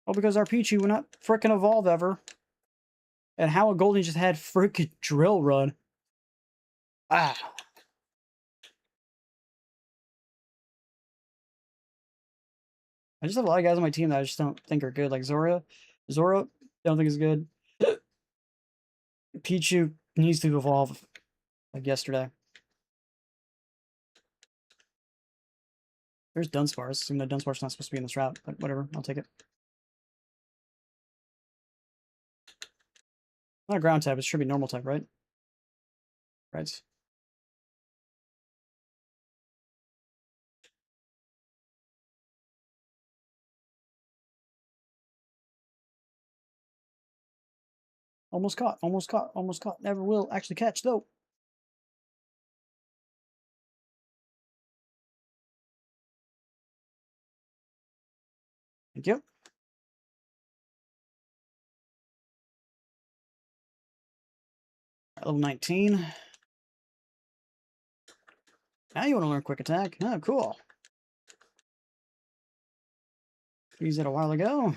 Oh, because our Pichu will not frickin' evolve ever. And how a Goldie just had frickin' Drill Run. Ah. I just have a lot of guys on my team that I just don't think are good. Like Zora, don't think is good. Pichu needs to evolve like yesterday. There's Dunsparce, even though Dunsparce's not supposed to be in this route, but whatever, I'll take it. Not a ground type, it should be normal type, right? Right. Almost caught, almost caught, almost caught. Never will actually catch, though. Thank you. Level 19. Now you want to learn quick attack. Oh, cool. Used it a while ago.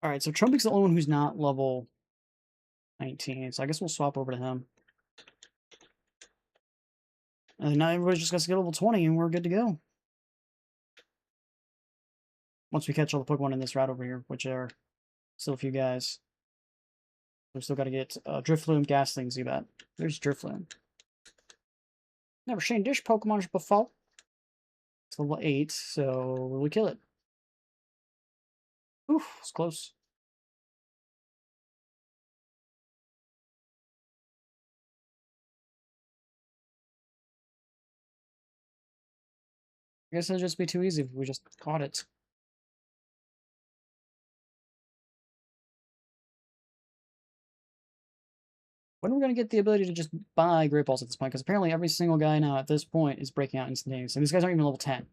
Alright, so Trumpet's the only one who's not level 19, so I guess we'll swap over to him. And now everybody's just got to get level 20 and we're good to go. Once we catch all the Pokemon in this route over here, which are still a few guys. We've still got to get Drifloon, Ghastly, and Zubat. There's Drifloon. Never seen this Pokemon before. It's level 8, so will we kill it? Oof, it's close. I guess it'd just be too easy if we just caught it. When are we going to get the ability to just buy Great Balls at this point? Because apparently every single guy now at this point is breaking out instantaneously. And these guys aren't even level 10.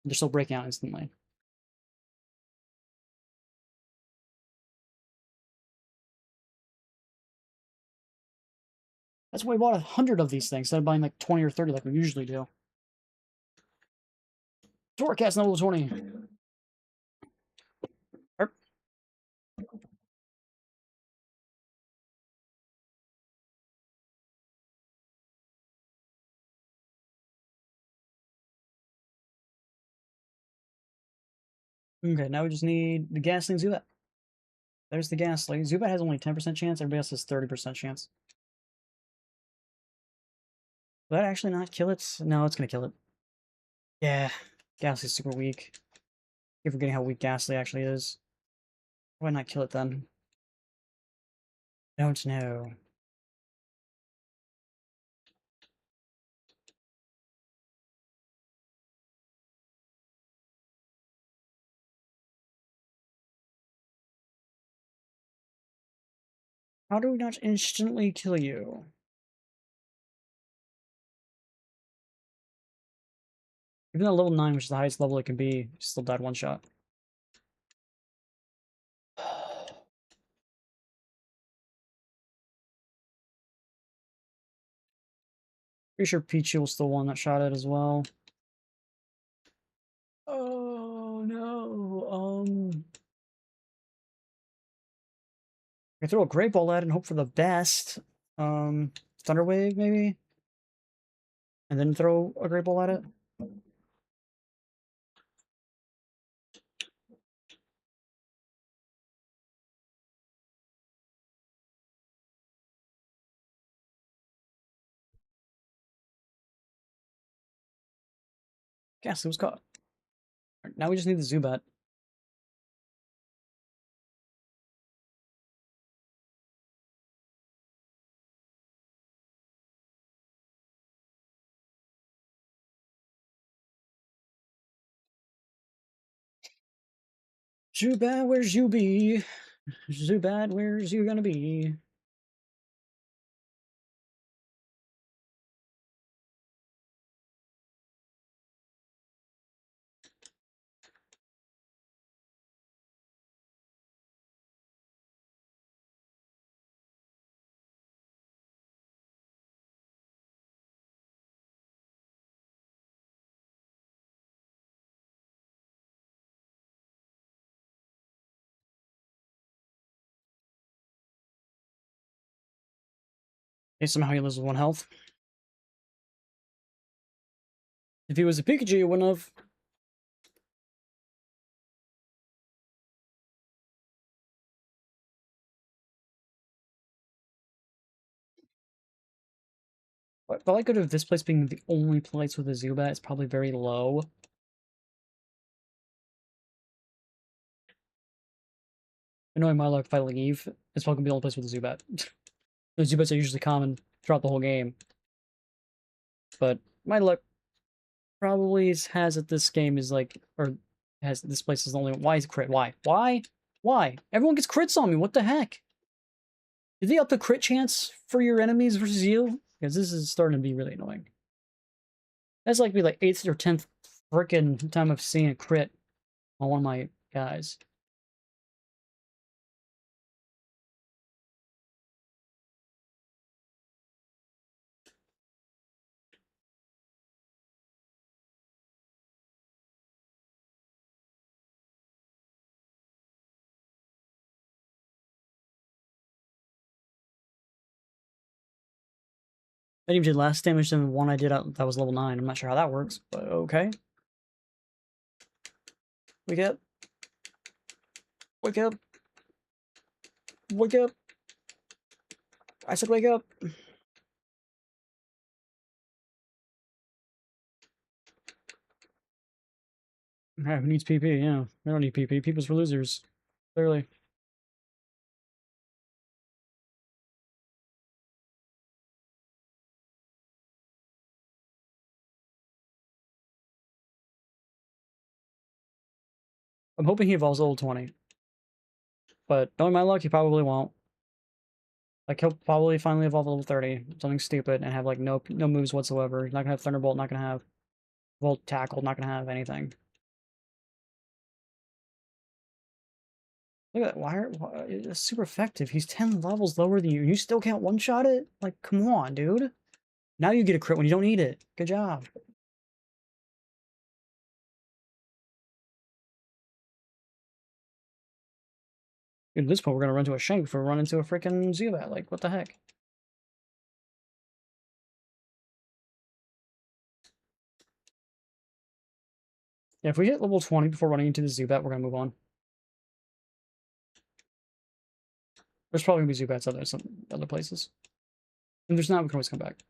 They're still breaking out instantly. That's why we bought 100 of these things instead of buying like 20 or 30 like we usually do. Torcast level 20. Erp. Okay, now we just need the Ghastly and Zubat. There's the Ghastly. Zubat has only 10% chance, everybody else has 30% chance. Will that actually not kill it? No, it's gonna kill it. Yeah, Ghastly's super weak. You're forgetting how weak Ghastly actually is. Why not kill it then? I don't know. How do we not instantly kill you? Even though level 9, which is the highest level it can be, still died one shot. Pretty sure Pichu was the one that shot it as well. Oh no, I throw a Great Ball at it and hope for the best. Thunder Wave, maybe? And then throw a Great Ball at it? Yes, it was caught. Right, now we just need the Zubat. Zubat, where's you be? Zubat, where's you gonna be? Okay, somehow he lives with 1 health. If he was a Pikachu, he wouldn't have. But the likelihood of this place being the only place with a Zubat is probably very low. Knowing my luck, if I leave, it's probably gonna be the only place with a Zubat. The Zubats are usually common throughout the whole game. But my luck probably has that this game is like, or has this place is the only one. Why is crit? Why? Why? Why? Everyone gets crits on me. What the heck? Did they up the crit chance for your enemies versus you? Because this is starting to be really annoying. That's like be like 8th or 10th freaking time I've seen a crit on one of my guys. I even did less damage than the one I did that was level 9. I'm not sure how that works, but okay. Wake up. Wake up. Wake up. I said wake up. Who needs PP? Yeah, I don't need PP. PP's for losers. Clearly. I'm hoping he evolves level 20. But knowing my luck, he probably won't. Like, he'll probably finally evolve level 30. Something stupid and have, like, no moves whatsoever. He's not gonna have Thunderbolt, not gonna have Volt Tackle, not gonna have anything. Look at that. Why it's super effective. He's 10 levels lower than you. You still can't one-shot it? Like, come on, dude. Now you get a crit when you don't need it. Good job. At this point, we're gonna run into a Shank before we run into a freaking Zubat. Like, what the heck? Yeah, if we hit level 20 before running into the Zubat, we're gonna move on. There's probably gonna be Zubats out there some other places. And there's not, we can always come back.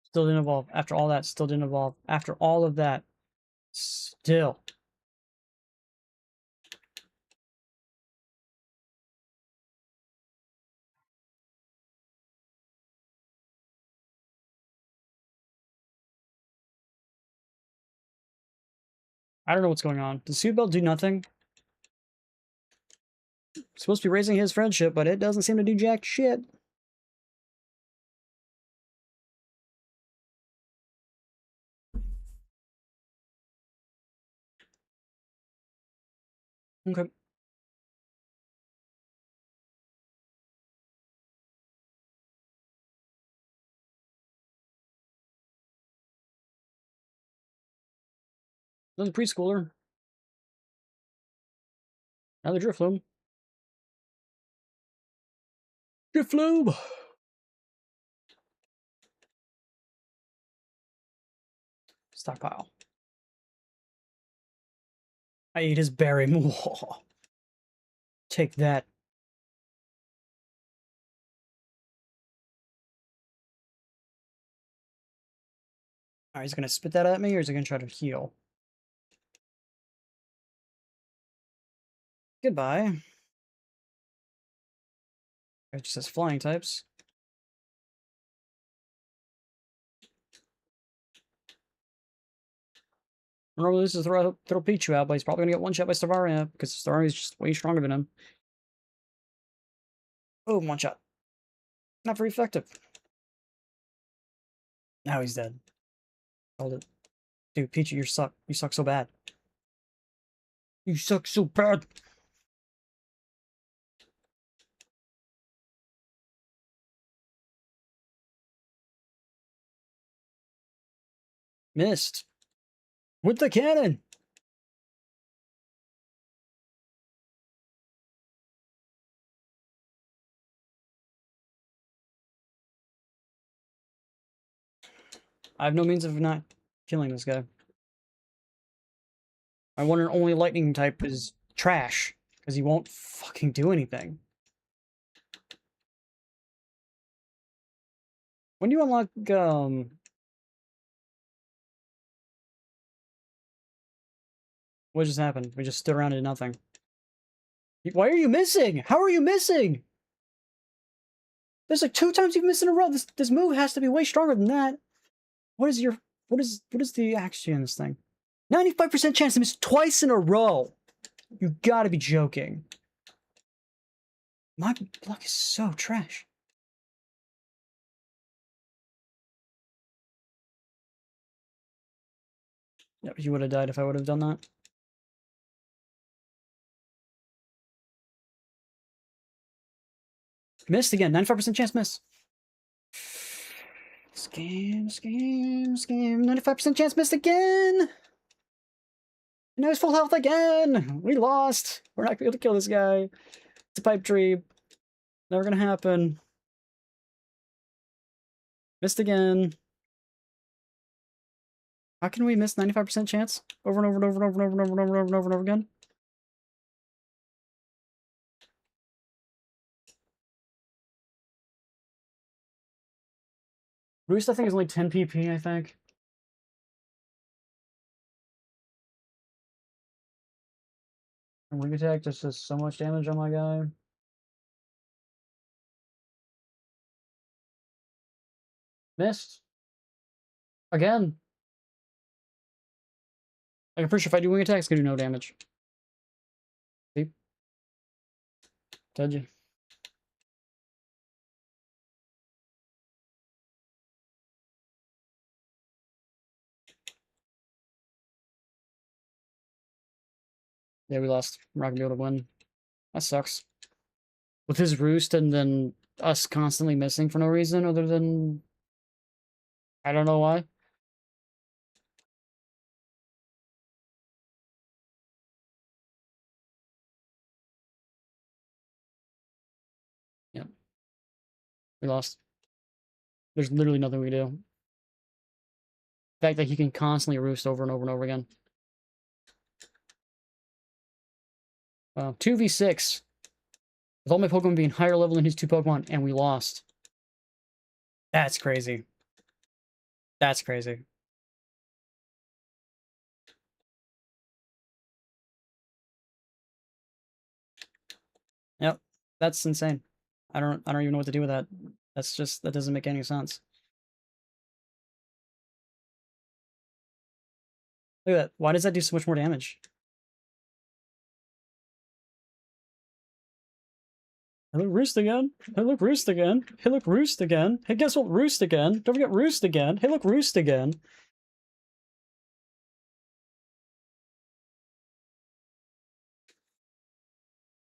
Still didn't evolve. After all that, still didn't evolve. After all of that, still. I don't know what's going on. Does Seatbelt do nothing? It's supposed to be raising his friendship, but it doesn't seem to do jack shit. Okay. Another preschooler. Another Drifloom. Drifloom! Stockpile. I ate his berry. Take that. Alright, he's gonna spit that at me, or is he gonna try to heal? Goodbye. It just says flying types. Normally this is throw Pichu out, but he's probably gonna get one shot by Stavaria because Stavaria is just way stronger than him. Oh, one shot. Not very effective. Now he's dead. Hold it. Dude, Pichu, you suck. You suck so bad. You suck so bad. Missed. With the cannon! I have no means of not killing this guy. My one and only lightning type is trash, because he won't fucking do anything. When do you unlock, what just happened? We just stood around and did nothing. Why are you missing? How are you missing? There's like 2 times you've missed in a row. This move has to be way stronger than that. What is the accuracy on this thing? 95% chance to miss twice in a row. You gotta be joking. My luck is so trash. Yep, he would have died if I would have done that. Missed again. 95% chance miss. Scam. 95% chance missed again. And now he's full health again. We lost. We're not going to kill this guy. It's a pipe tree. Never gonna happen. Missed again. How can we miss 95% chance over and over and over and over and over and over and over and over and over and over again? Roost, I think, is only 10 PP, I think. And wing attack just does so much damage on my guy. Missed. Again. I'm pretty sure if I do wing attack, it's gonna do no damage. See? Told you. Yeah, we lost. We're not gonna be able to win. That sucks. With his roost and then us constantly missing for no reason other than... I don't know why. Yeah. We lost. There's literally nothing we do. The fact that he can constantly roost over and over and over again. 2v6. With all my Pokemon being higher level than his 2 Pokemon, and we lost. That's crazy. That's crazy. Yep. That's insane. I don't even know what to do with that. That doesn't make any sense. Look at that. Why does that do so much more damage? Hey, look, Roost again. Hey, look, Roost again. Hey, look, Roost again. Hey, guess what? Roost again. Don't forget Roost again. Hey, look, Roost again.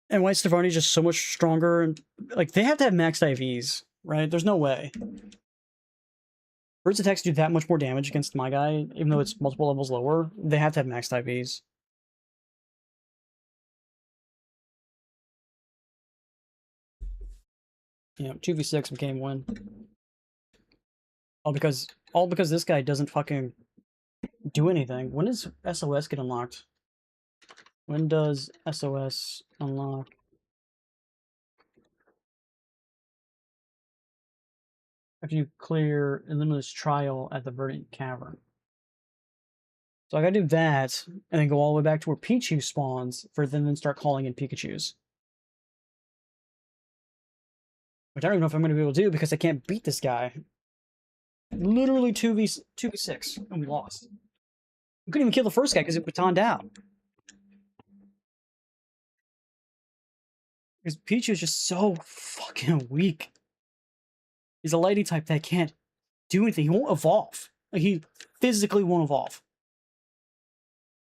And White Stefani's just so much stronger, and like they have to have maxed IVs, right? There's no way. Bird's attacks do that much more damage against my guy, even though it's multiple levels lower. They have to have maxed IVs. Yeah, 2v6 game win. All because this guy doesn't fucking do anything. When does SOS get unlocked? When does SOS unlock? After you clear a limitless trial at the Verdant Cavern. So I gotta do that, and then go all the way back to where Pichu spawns, for then start calling in Pikachus. Which I don't even know if I'm gonna be able to do, because I can't beat this guy. Literally 2v6, and we lost. We couldn't even kill the first guy because it batoned out. Because Pichu is just so fucking weak. He's a lady type that can't do anything. He won't evolve. Like, he physically won't evolve.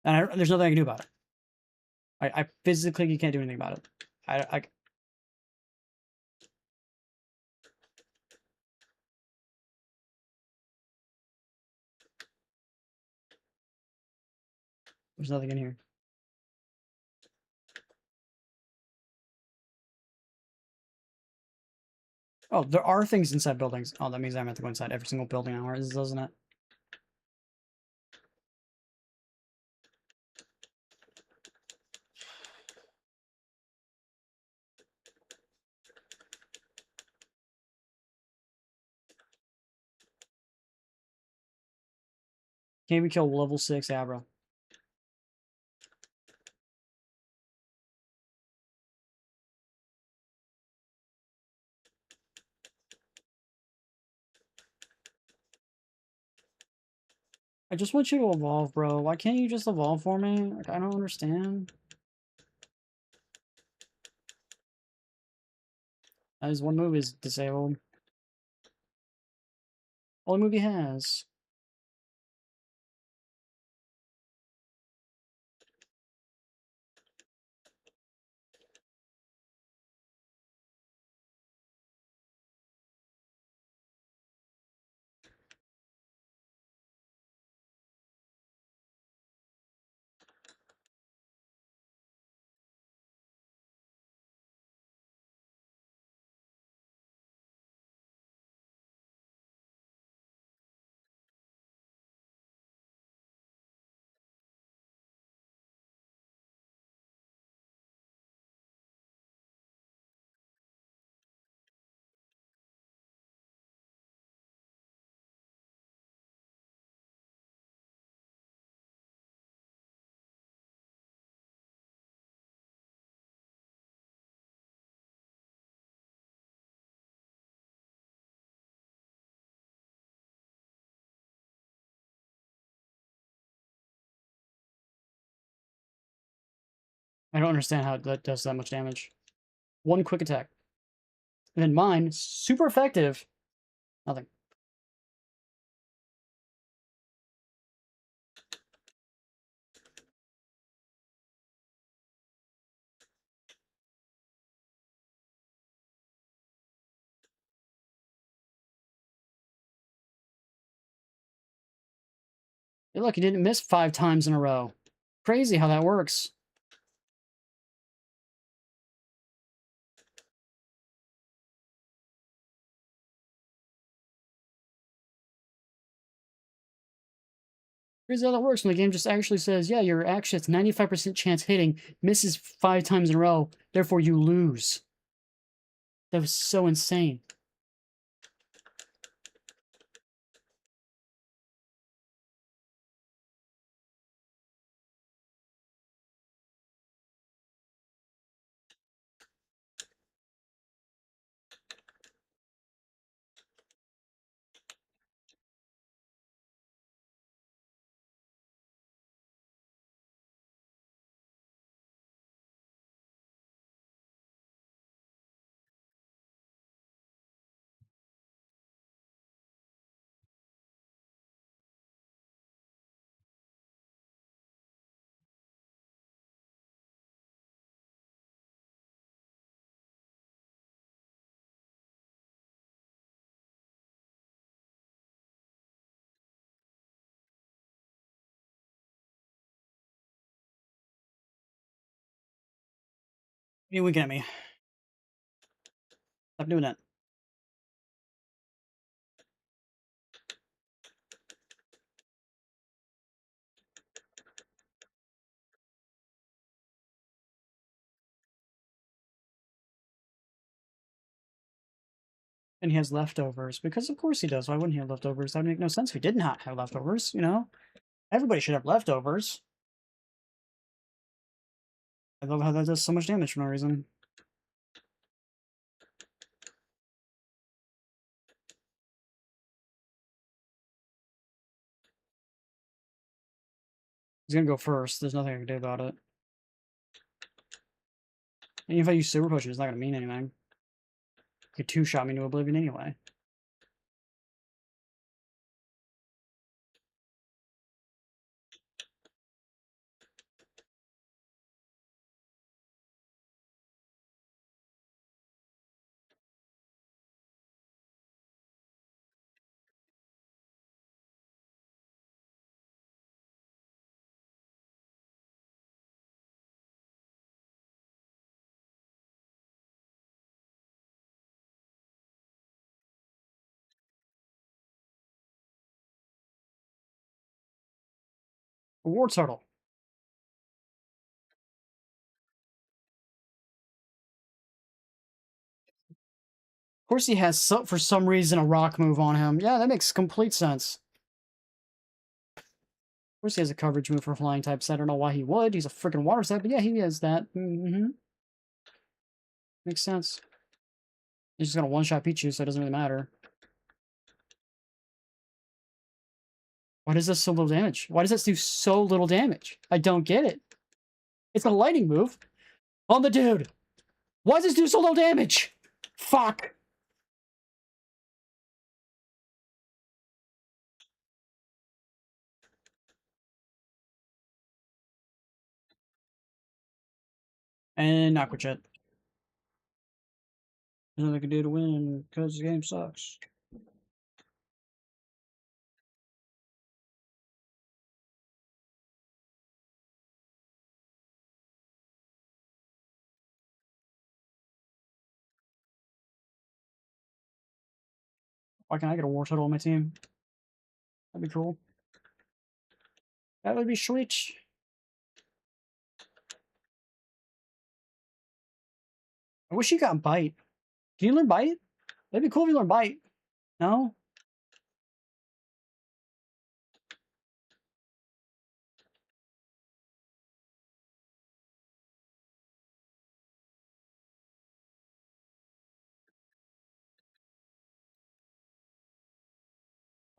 And there's nothing I can do about it. I physically can't do anything about it. There's nothing in here. Oh, there are things inside buildings. Oh, that means I have to go inside every single building hours, doesn't it? Can't we kill level 6 Abra? I just want you to evolve, bro. Why can't you just evolve for me? Like, I don't understand. His one move is disabled. Only move he has. I don't understand how that does that much damage. One quick attack. And then mine, super effective. Nothing. Hey, look, he didn't miss 5 times in a row. Crazy how that works. Crazy how that works when the game just actually says, yeah, your action has 95% chance hitting, misses 5 times in a row, therefore you lose. That was so insane. You winking at me. Stop doing that. And he has leftovers. Because of course he does. Why wouldn't he have leftovers? That would make no sense if he did not have leftovers, you know? Everybody should have leftovers. I love how that does so much damage for no reason. He's gonna go first. There's nothing I can do about it. And if I use Super Potion, it's not gonna mean anything. He could two-shot me to oblivion anyway. A War Turtle. Of course he has, for some reason, a rock move on him. Yeah, that makes complete sense. Of course he has a coverage move for flying types. I don't know why he would. He's a freaking water type, but yeah, he has that. Makes sense. He's just gonna one-shot Pichu, so it doesn't really matter. Why does this so little damage? Why does this do so little damage? I don't get it. It's a lightning move on the dude. Why does this do so little damage? Fuck. And Aqua Jet. There's nothing I can do to win because the game sucks. Why can't I get a War Turtle on my team? That'd be cool. That would be sweet. I wish you got Bite. Can you learn Bite? That'd be cool if you learn Bite. No?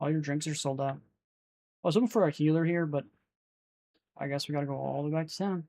All your drinks are sold out. I was looking for a healer here, but I guess we gotta go all the way back to town.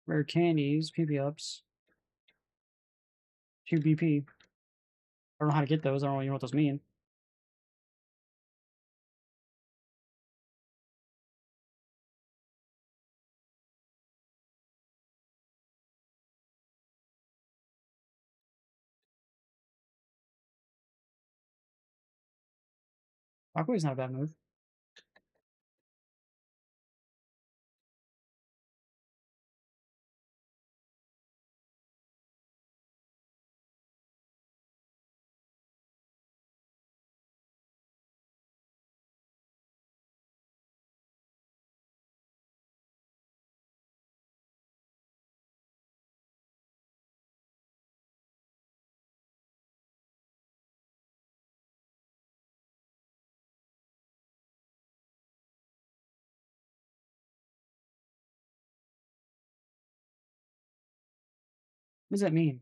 Rare candies, PP ups, 2 BP. I don't know how to get those. I don't really know what those mean. Aqua's not a bad move. What does that mean?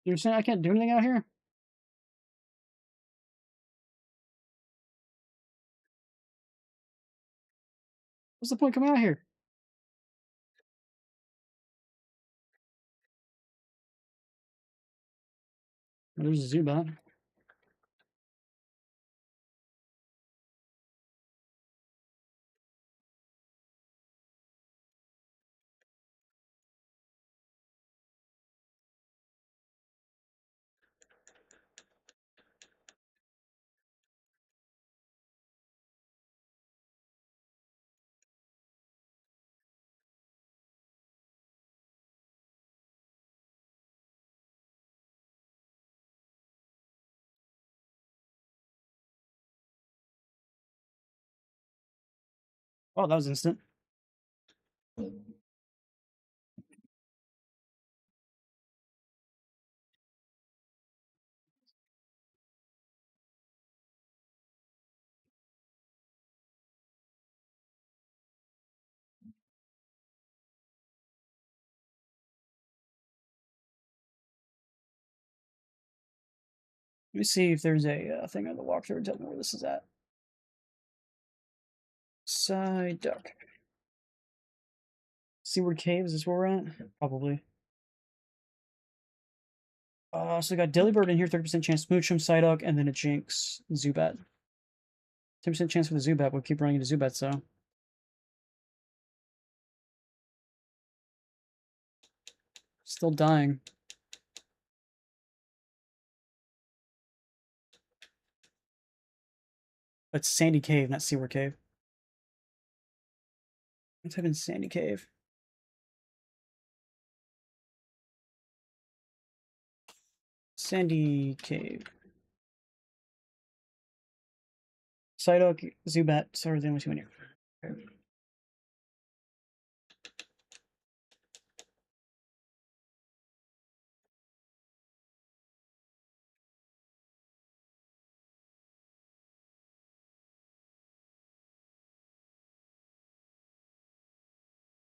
You're saying I can't do anything out here? What's the point coming out here? There's a Zubat. Oh, that was instant. Let me see if there's a thing on the walkthrough. Tell me where this is at. Side duck. Seaward Cave, is this where we're at? Probably. So we got Delibird in here, 30% chance, Smoochum, Psyduck, and then a Jinx, Zubat. 10% chance for the Zubat, we'll keep running into Zubats, so. Still dying. It's Sandy Cave, not Seaward Cave. Let's type in Sandy Cave. Sandy Cave. Psyduck, Zubat, sorry, the only two in here. Okay.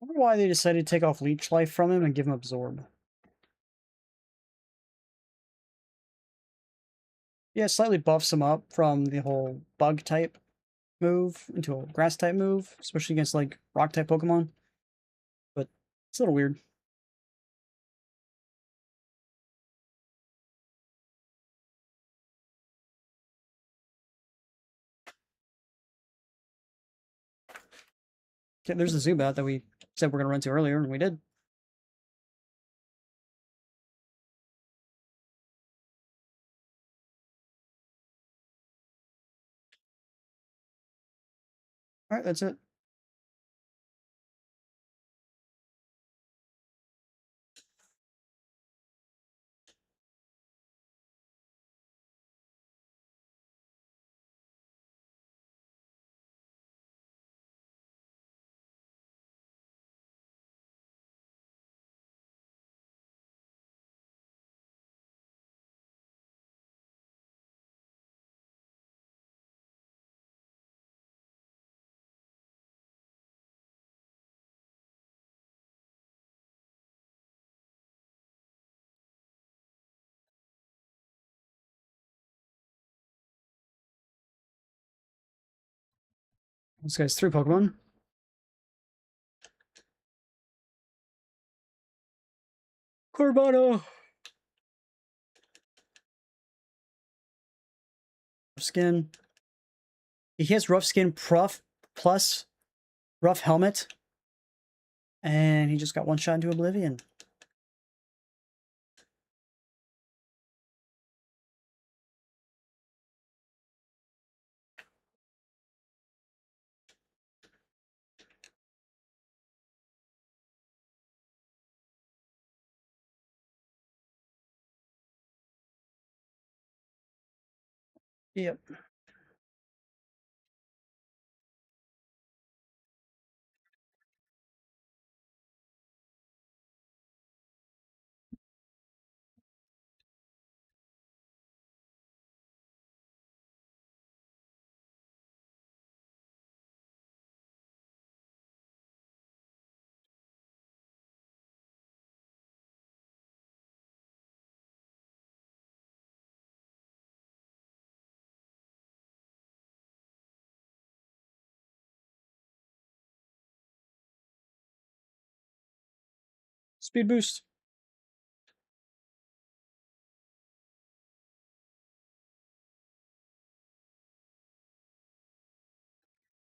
I wonder why they decided to take off Leech Life from him and give him Absorb. Yeah, it slightly buffs him up from the whole bug type move into a grass type move, especially against like rock type Pokemon. But it's a little weird. Okay, there's the Zubat that we said we're gonna run to earlier, and we did. Alright, that's it. This guy's 3 Pokemon. Corbano! Skin. He has Rough Skin plus Rough Helmet. And he just got one shot into Oblivion. Yep. Speed boost.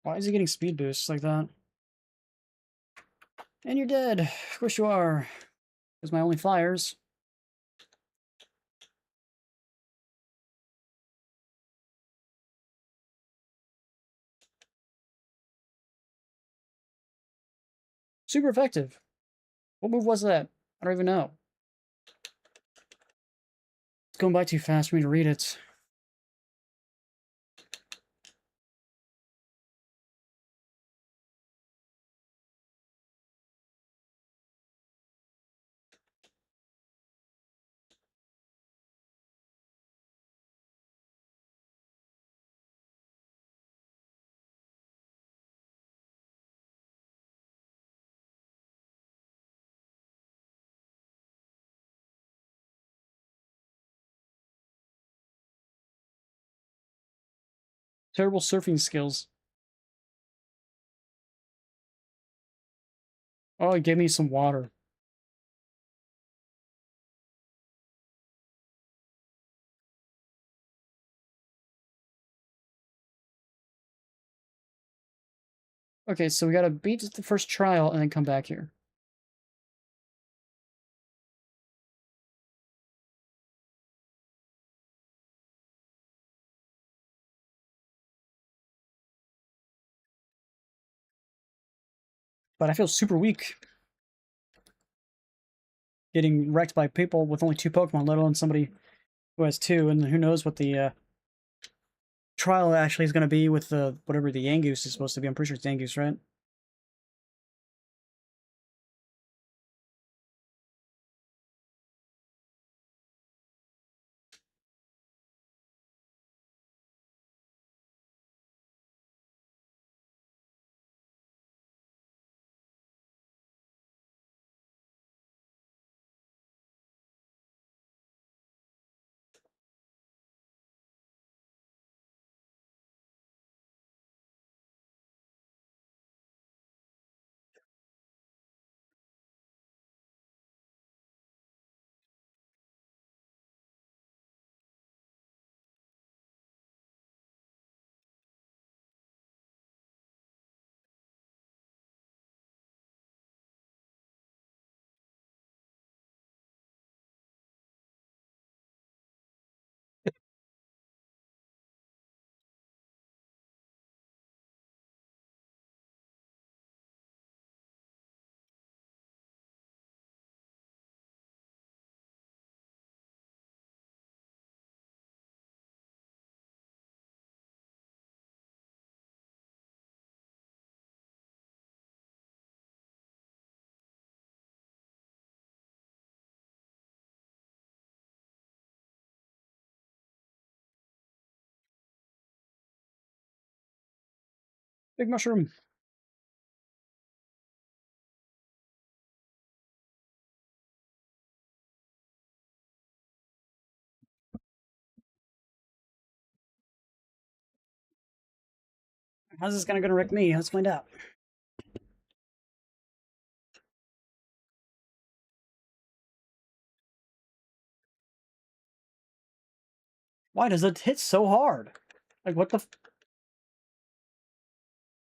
Why is he getting speed boosts like that? And you're dead. Of course you are. Because my only flyers. Super effective. What move was that? I don't even know. It's going by too fast for me to read it. Terrible surfing skills. Oh, it gave me some water. Okay, so we gotta beat the first trial and then come back here. But I feel super weak. Getting wrecked by people with only 2 Pokemon, let alone somebody who has 2, and who knows what the trial actually is going to be with the whatever the Yangoose is supposed to be. I'm pretty sure it's Yangoose, right? Big Mushroom. How's this gonna wreck me? Let's find out. Why does it hit so hard? Like, what the...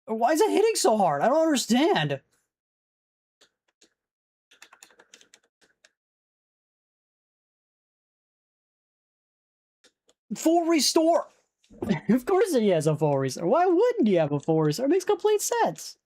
Why is it hitting so hard? I don't understand. Full restore! Of course he has a full restore. Why wouldn't he have a full restore? It makes complete sense.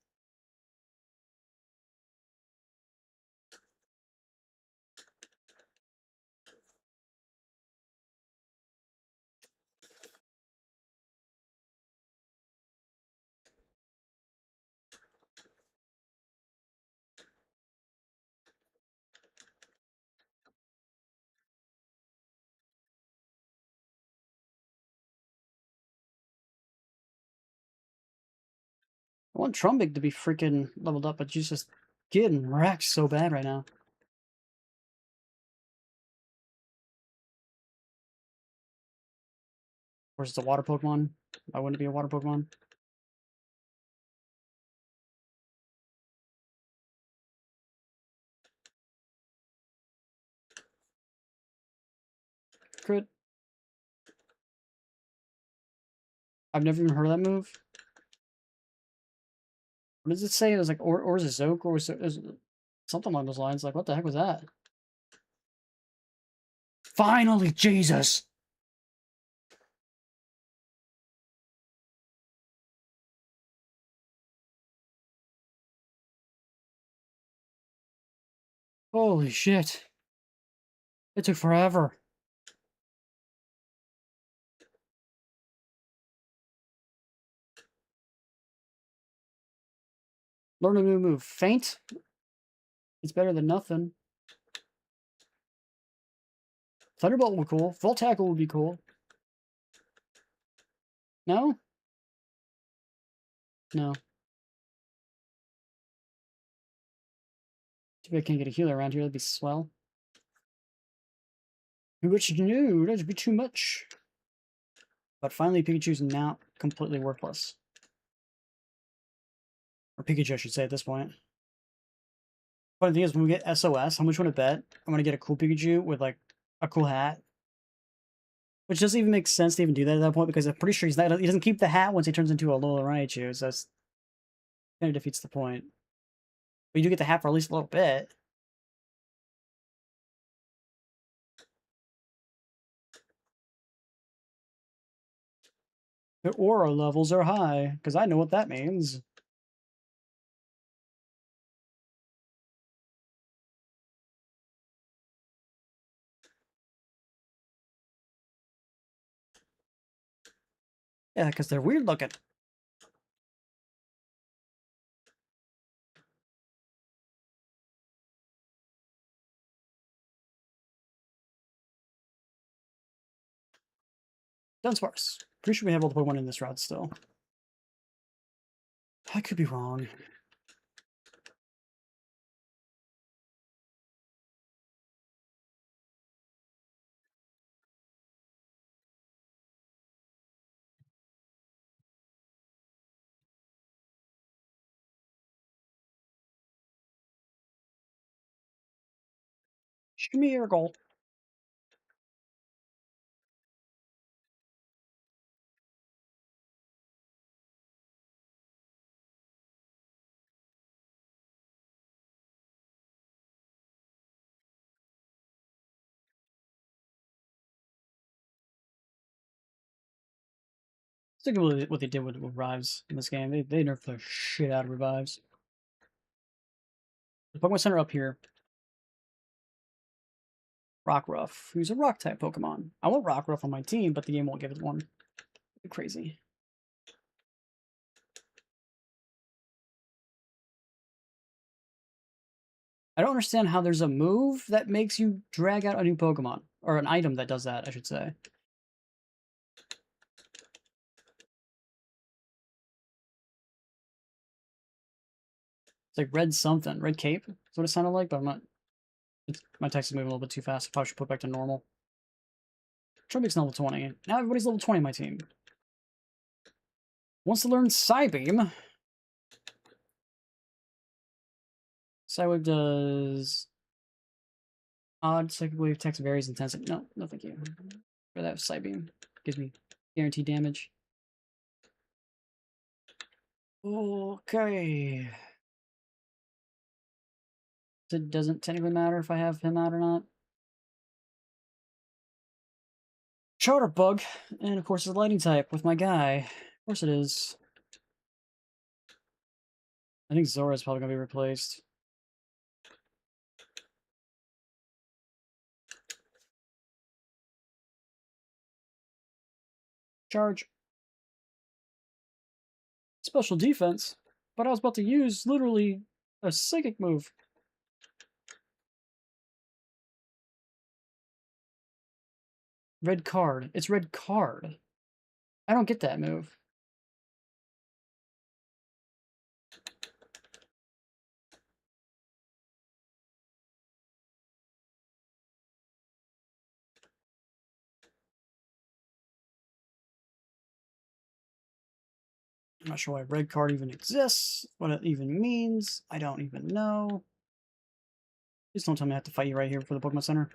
I want Trumbig to be freaking leveled up, but she's just getting wrecked so bad right now. Or is it a water Pokemon? Why wouldn't it be a water Pokemon? Crit. I've never even heard of that move. What does it say? It was like, or is it Zoke, or is it something along those lines? Like, what the heck was that? Finally, Jesus! Holy shit. It took forever. Learn a new move. Faint? It's better than nothing. Thunderbolt would be cool. Full tackle would be cool. No? No. Too bad I can't get a healer around here. That'd be swell. What you know? That'd be too much. But finally, Pikachu's now completely worthless. Or Pikachu, I should say, at this point. Funny thing is, when we get SOS, how much you want to bet? I'm going to get a cool Pikachu with, like, a cool hat. Which doesn't even make sense to even do that at that point, because I'm pretty sure he doesn't keep the hat once he turns into a Alola Raichu, so that's kind of defeats the point. But you do get the hat for at least a little bit. Their aura levels are high, because I know what that means. Yeah, because they're weird looking. Dunsparce. Pretty sure we have all the Pokemon in this route still. I could be wrong. Schmeargle. Think of what they did with revives in this game. They nerfed the shit out of revives. The Pokemon Center up here. Rockruff, who's a rock type Pokemon. I want Rockruff on my team, but the game won't give it one. Crazy. I don't understand how there's a move that makes you drag out a new Pokemon. Or an item that does that, I should say. It's like red something. Red cape? That's what it sounded like, but I'm not... my text is moving a little bit too fast. I probably should put back to normal. Trubbick's level 20. Now everybody's level 20 on my team. Wants to learn Psybeam. Psywave does... odd psychic wave text varies intensity. No, no thank you. For that Psybeam. Gives me guaranteed damage. Okay. It doesn't technically matter if I have him out or not. Charter Bug, and of course it's a lightning type with my guy. Of course it is. I think Zora's probably gonna be replaced. Charge. Special defense. But I was about to use literally a psychic move. Red card. It's red card. I don't get that move. I'm not sure why red card even exists, what it even means. I don't even know. Please don't tell me I have to fight you right here for the Pokemon Center.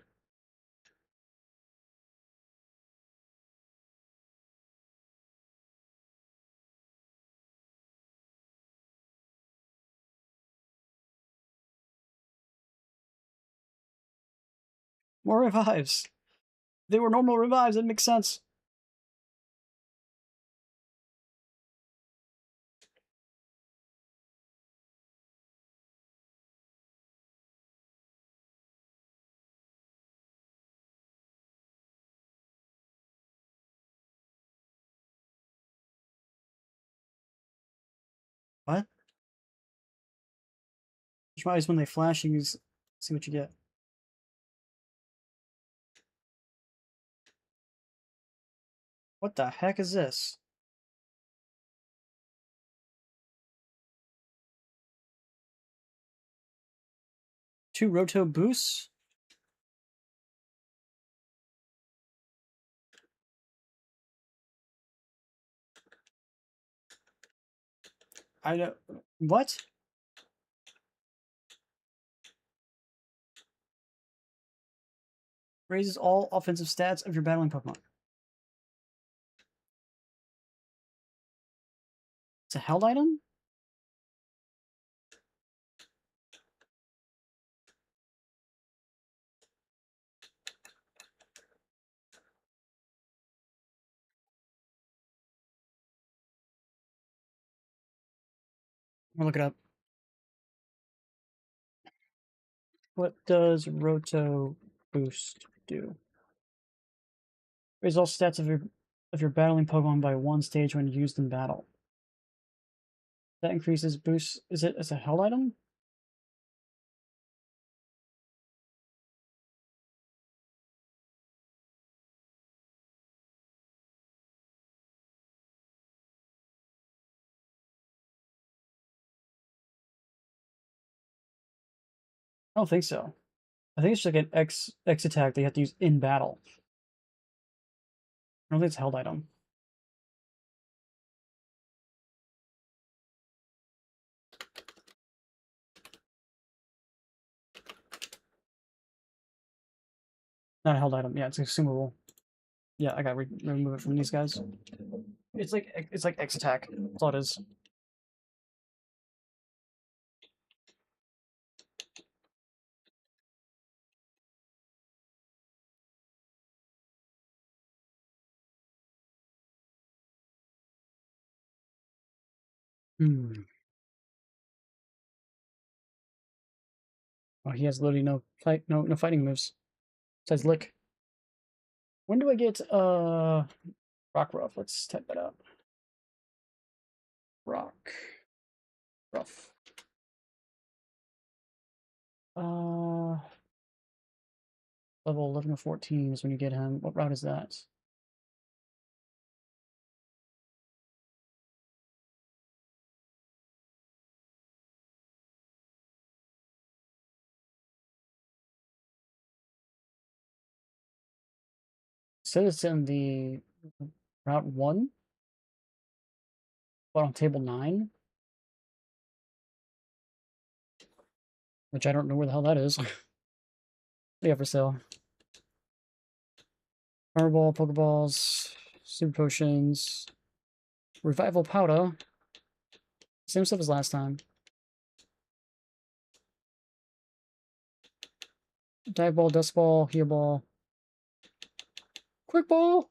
More revives. They were normal revives, it makes sense. What? Revives when they flash, you see what you get. What the heck is this? Two Roto boosts? I don't... What? Raises all offensive stats of your battling Pokemon. It's a held item? I'm gonna look it up. What does Roto Boost do? Raise all stats of your battling Pokemon by one stage when used in battle. That increases boost. Is it as a held item? I don't think so. I think it's just like an X attack they have to use in battle. I don't think it's a held item. Not a held item. Yeah, it's a consumable. Yeah, I gotta remove it from these guys. It's like X attack. That's all it is. Hmm. Oh, he has literally no fighting moves. Besides lick. When do I get Rock Ruff? Let's type that out. Rock Ruff. Uh, level 11 to 14 is when you get him. What route is that? Says it's in the Route 1, but on table 9, which I don't know where the hell that is. Yeah, for sale. Fireball, Pokeballs, Super Potions, Revival Powder. Same stuff as last time. Dive Ball, Dust Ball, Heal Ball. Quick Ball!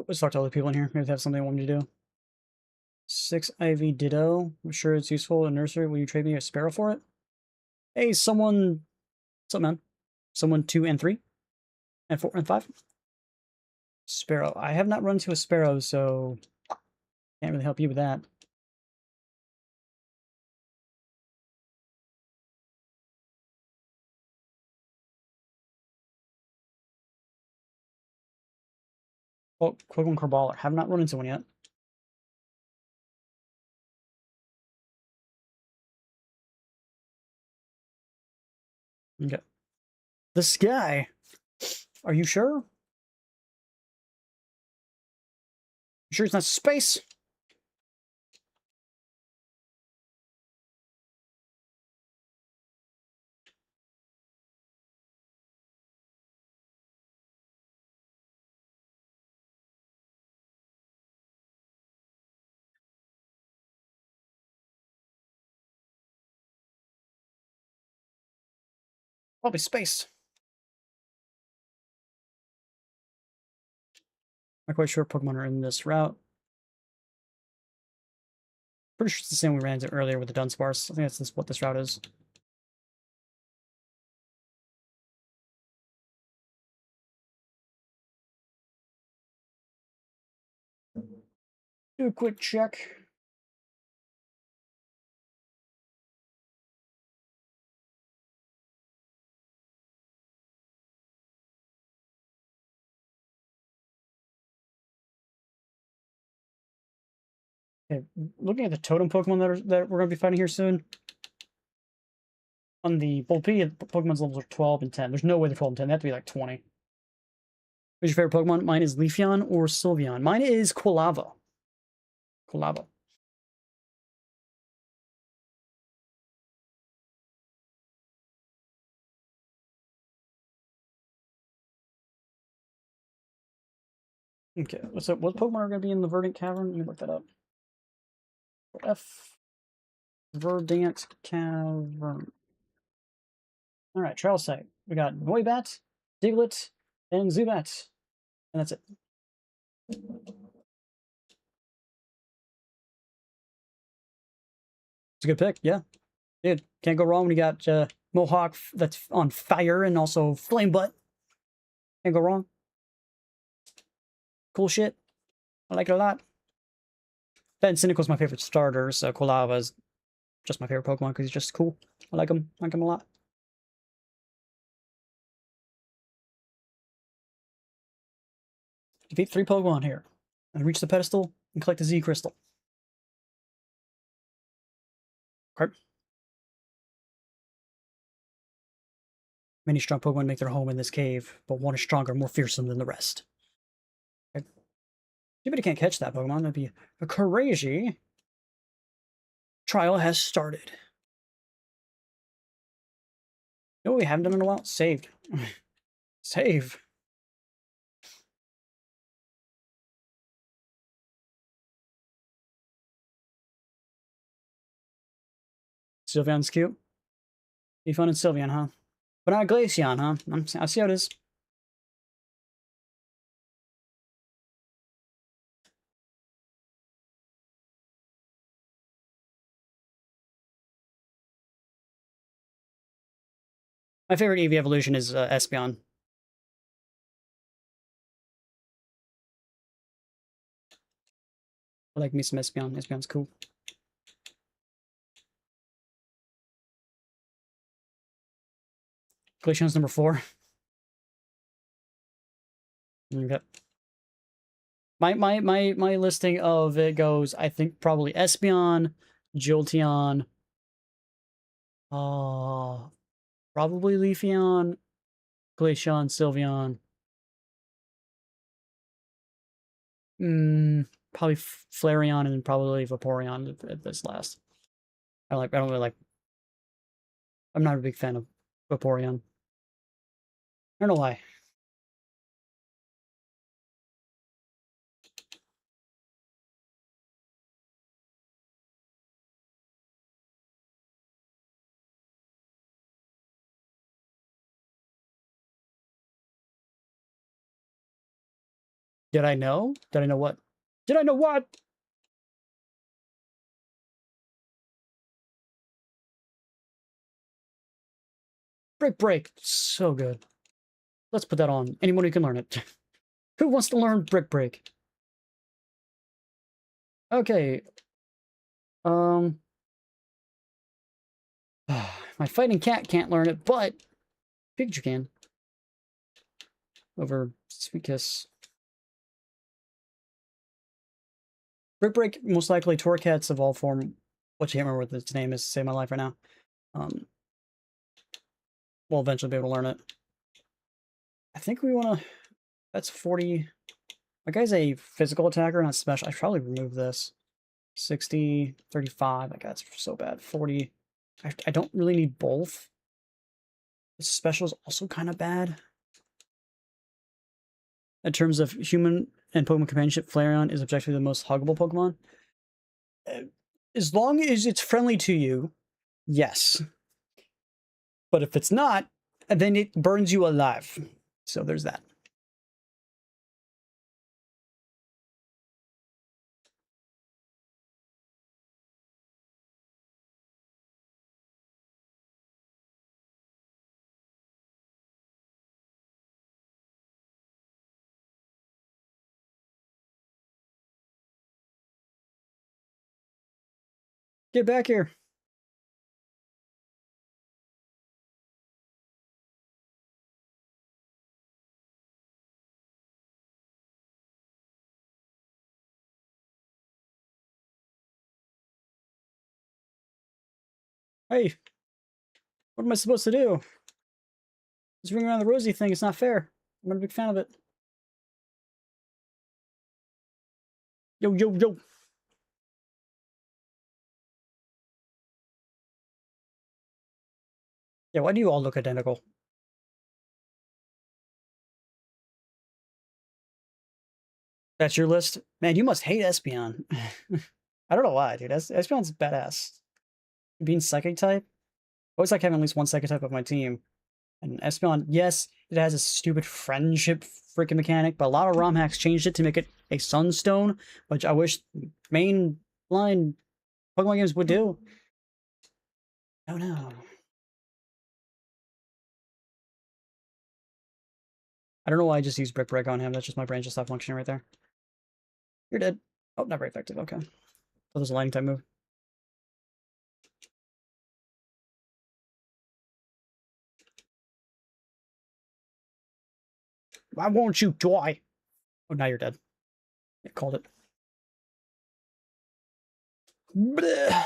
Let's talk to other people in here. Maybe they have something they want me to do. 6 IV Ditto. I'm sure it's useful in nursery. Will you trade me a Sparrow for it? Hey, someone. What's up, man? Someone 2 and 3? And 4 and 5. Sparrow. I have not run into a Sparrow, so can't really help you with that. Oh, Pokemon Corballer. Have not run into one yet. Okay. The sky. Are you sure? You sure it's not space? Probably space. Not quite sure Pokemon are in this route. Pretty sure it's the same we ran into earlier with the Dunsparce. I think that's what this route is. Do a quick check. Okay, looking at the totem Pokemon that we're going to be fighting here soon. On the Volpea, Pokemon's levels are 12 and 10. There's no way they're 12 and 10. They have to be like 20. Who's your favorite Pokemon? Mine is Leafeon or Sylveon. Mine is Quilava. Quilava. Okay, so what Pokemon are going to be in the Verdant Cavern? Let me look that up. F. Verdant Cavern. Alright, trial site. We got Noibat, Diglett, and Zubat. And that's it. It's a good pick, yeah. Dude, can't go wrong when you got Mohawk that's on fire and also Flame Butt. Can't go wrong. Cool shit. I like it a lot. Ben Cynical's my favorite starter, so Quilava is just my favorite Pokemon because he's just cool. I like him. I like him a lot. Defeat 3 Pokemon here. And reach the pedestal and collect the Z Crystal. Okay. Many strong Pokemon make their home in this cave, but one is stronger, more fearsome than the rest. Okay. Anybody can't catch that Pokemon. That'd be a crazy. Trial has started. You know what we haven't done in a while? Saved. Save. Sylveon's cute. Be fun in Sylveon, huh? But not Glaceon, huh? I see how it is. My favorite EV evolution is Espeon. I like me some Espeon. Espeon's cool. Glaceon's number 4. Okay. My listing of it goes, I think probably Espeon, Jolteon, probably Leafeon, Glaceon, Sylveon. Probably Flareon and then probably Vaporeon at this last. I don't really like. I'm not a big fan of Vaporeon. I don't know why. Did I know? Did I know what? Did I know what? Break. So good. Let's put that on. Anyone who can learn it. Who wants to learn Brick Break? Okay. Um. My fighting cat can't learn it, but Pikachu can. Over Sweet Kiss. Brick Break, most likely Torcat's evolved form, which I can't remember what its name is to save my life right now. We'll eventually be able to learn it. I think we want to... That's 40... My guy's a physical attacker, not special. I should probably remove this. 60, 35. Like, that's so bad. 40. I don't really need both. The special is also kind of bad. In terms of human and Pokemon companionship, Flareon is objectively the most huggable Pokemon. As long as it's friendly to you, yes. But if it's not, then it burns you alive. So there's that. Get back here. Hey, what am I supposed to do? This ring around the rosy thing, it's not fair. I'm not a big fan of it. Yo, yo, yo. Yeah, why do you all look identical? That's your list? Man, you must hate Espeon. I don't know why, dude. Espeon's badass. Being Psychic type? I always like having at least one Psychic type of my team. And Espeon, yes, it has a stupid friendship freaking mechanic, but a lot of ROM hacks changed it to make it a Sunstone, which I wish mainline Pokemon games would do. Oh no. I don't know why I just used Brick Break on him. That's just my brain just stopped functioning right there. You're dead. Oh, not very effective. Okay. That was a lightning type move. Why won't you die? Oh, now you're dead. I called it. Blech.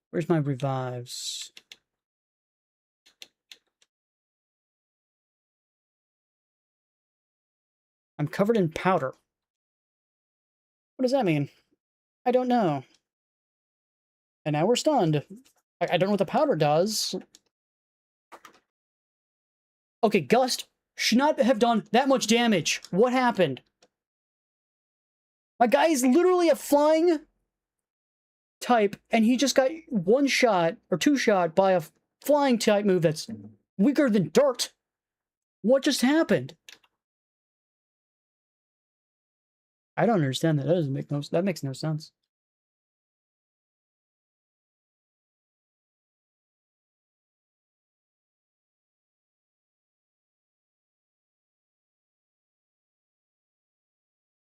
Where's my revives? I'm covered in powder. What does that mean? I don't know. And now we're stunned. I don't know what the powder does. Okay, Gust should not have done that much damage. What happened? My guy is literally a flying type, and he just got one shot or two shot by a flying type move that's weaker than dirt. What just happened? I don't understand that. That doesn't make no. That makes no sense.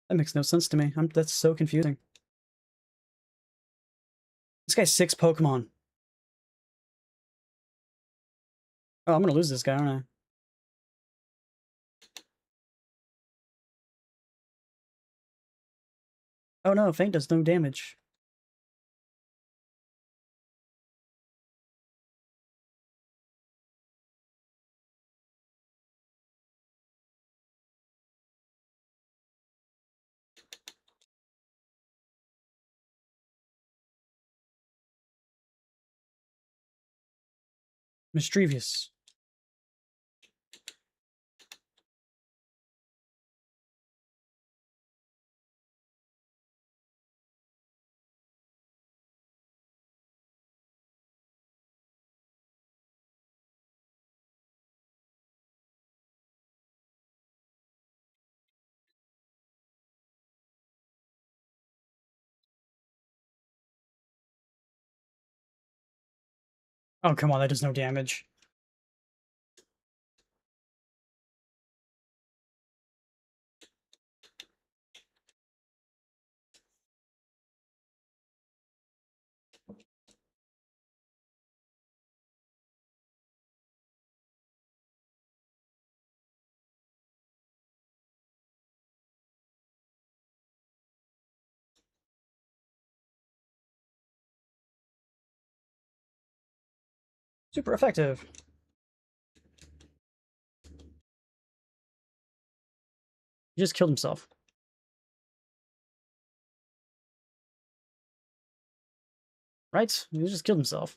That makes no sense to me. That's so confusing. This guy's 6 Pokemon. Oh, I'm gonna lose this guy, aren't I? Oh no, Faint does no damage. Mischievous. Oh, come on, that does no damage. Super effective. He just killed himself. Right? He just killed himself.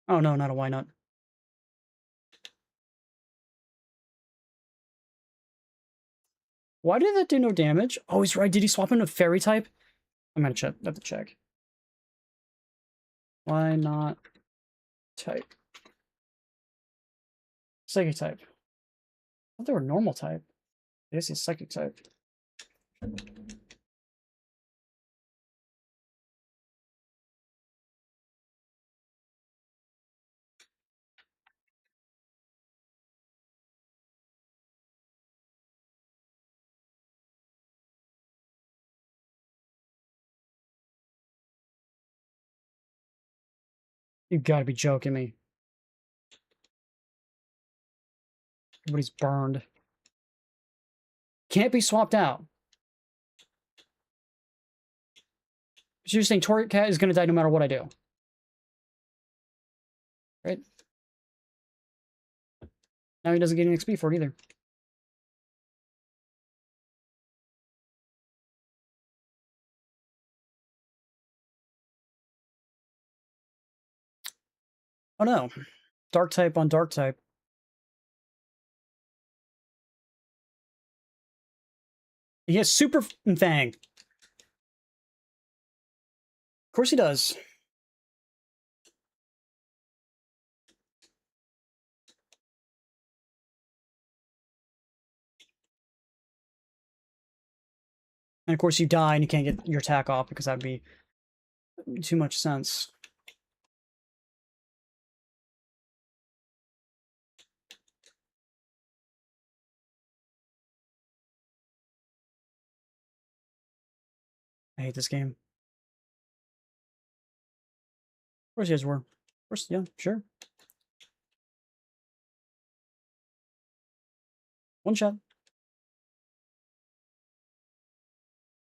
Oh no, not a why not. Why did that do no damage? Oh, he's right. Did he swap into fairy type? I'm gonna check. Have to check. Why not type? Psychic type. I thought they were normal type. I guess he's psychic type. You gotta be joking me. Everybody's burned. Can't be swapped out. So you're saying Torrid Cat is gonna die no matter what I do? Right? Now he doesn't get any XP for it either. Oh no. Dark type on dark type. He has Super Fang. Of course he does. And of course you die and you can't get your attack off because that'd be too much sense. I hate this game. Of course you guys were. Of course, yeah, sure. One shot.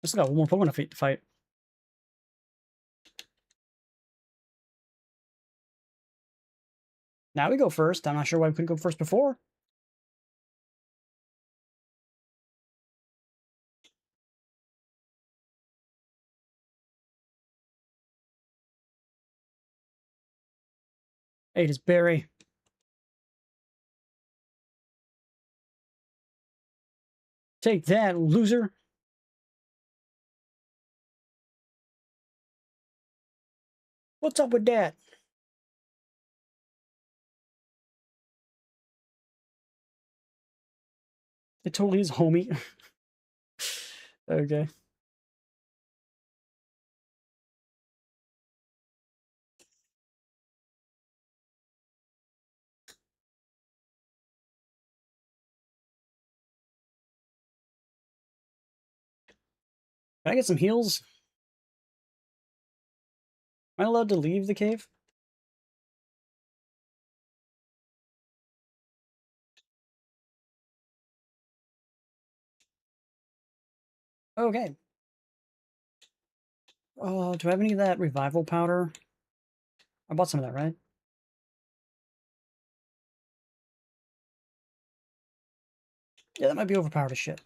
I still got one more Pokemon to fight. Now we go first. I'm not sure why we couldn't go first before. Hey, it is Barry. Take that, loser. What's up with that? It totally is homie. Okay. Can I get some heals? Am I allowed to leave the cave? Okay. Do I have any of that revival powder? I bought some of that, right? Yeah, that might be overpowered as shit.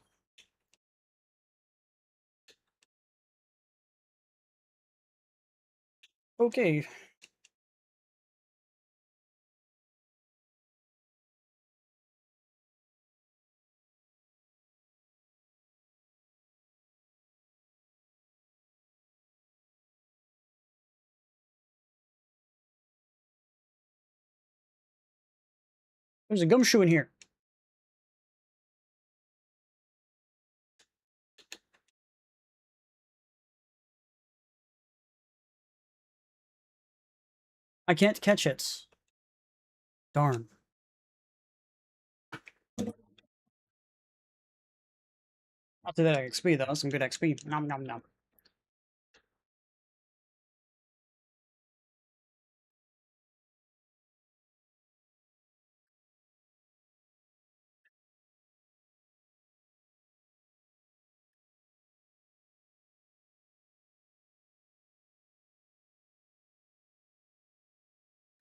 Okay. There's a gumshoe in here. I can't catch it. Darn. After that XP, though. That's some good XP. Nom nom nom.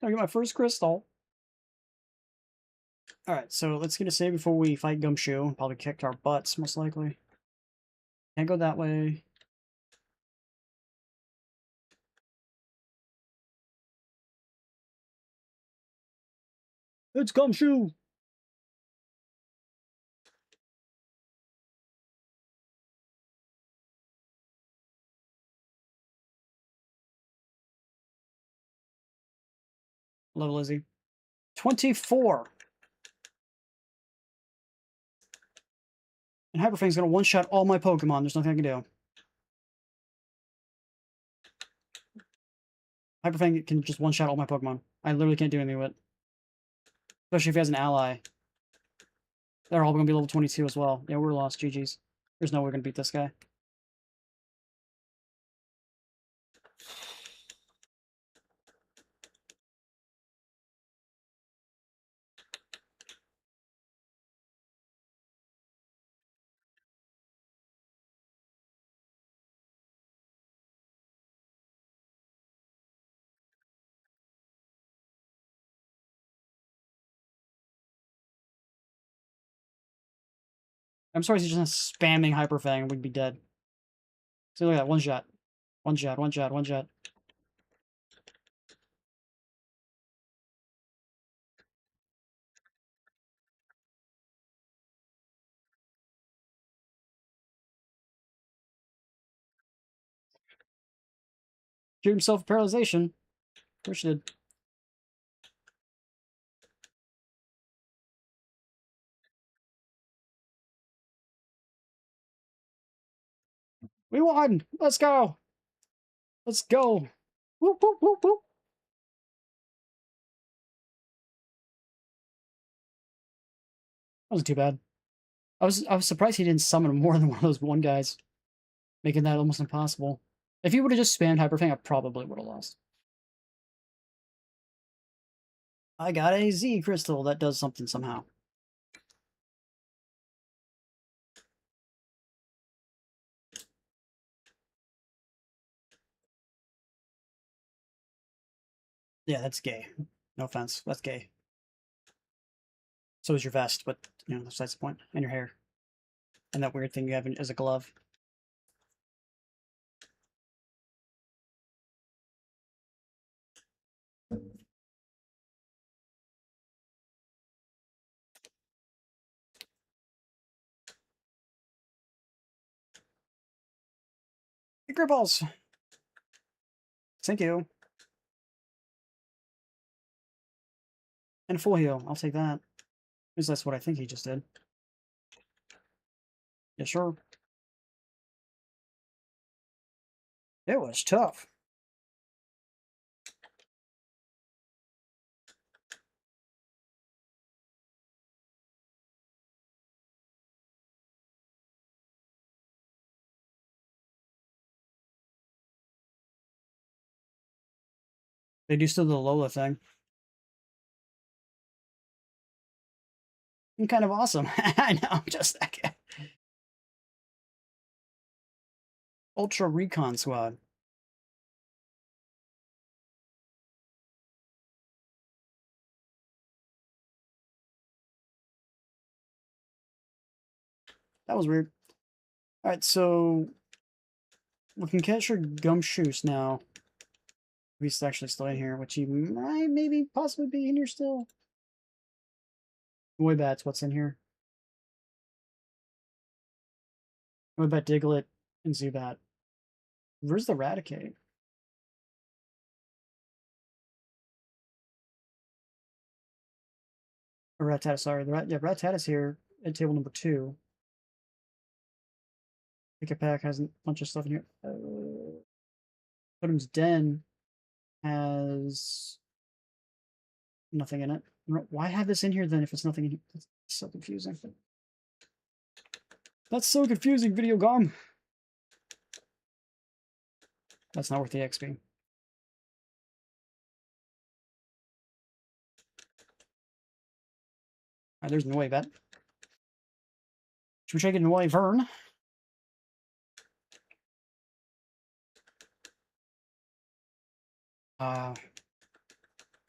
I get my first crystal. Alright, so let's get a save before we fight Gumshoe. Probably kicked our butts, most likely. Can't go that way. It's Gumshoe! Level is he? 24! And Hyper Fang's gonna one-shot all my Pokemon. There's nothing I can do. Hyper Fang can just one-shot all my Pokemon. I literally can't do anything with it. Especially if he has an ally. They're all gonna be level 22 as well. Yeah, we're lost. GG's. There's no way we're gonna beat this guy. I'm sorry he's just spamming Hyper Fang and we'd be dead. See, look at that. One shot. One shot, one shot, one shot. Give himself paralyzation. Of course you did. We won! Let's go! Let's go! Whoop, whoop, whoop, whoop! That wasn't too bad. I was surprised he didn't summon more than one of those one guys, making that almost impossible. If he would have just spammed Hyper Fang, I probably would have lost. I got a Z crystal that does something somehow. Yeah, that's gay. No offense, that's gay. So is your vest, but you know, that's the point. And your hair. And that weird thing you have as a glove. Grip balls! Thank you. And a full heal. I'll take that. Because that's what I think he just did. Yeah, sure. It was tough. They do still the Alola thing. I'm kind of awesome. I know, I'm just that guy. Ultra Recon Squad. That was weird. Alright, so we can catch your Gumshoos now. He's actually still in here, which he might maybe possibly be in here still. Woybats, what's in here? Woybat, Diglett, and Zubat. Where's the Raticate? Or Rattata, sorry. Rattata's here at table number 2. Pick a pack has a bunch of stuff in here. Totem's Den has nothing in it. Why have this in here then if it's nothing in here? That's so confusing. That's so confusing, Video Gom. That's not worth the XP. Alright, there's Noibat. Should we try to get Noivern?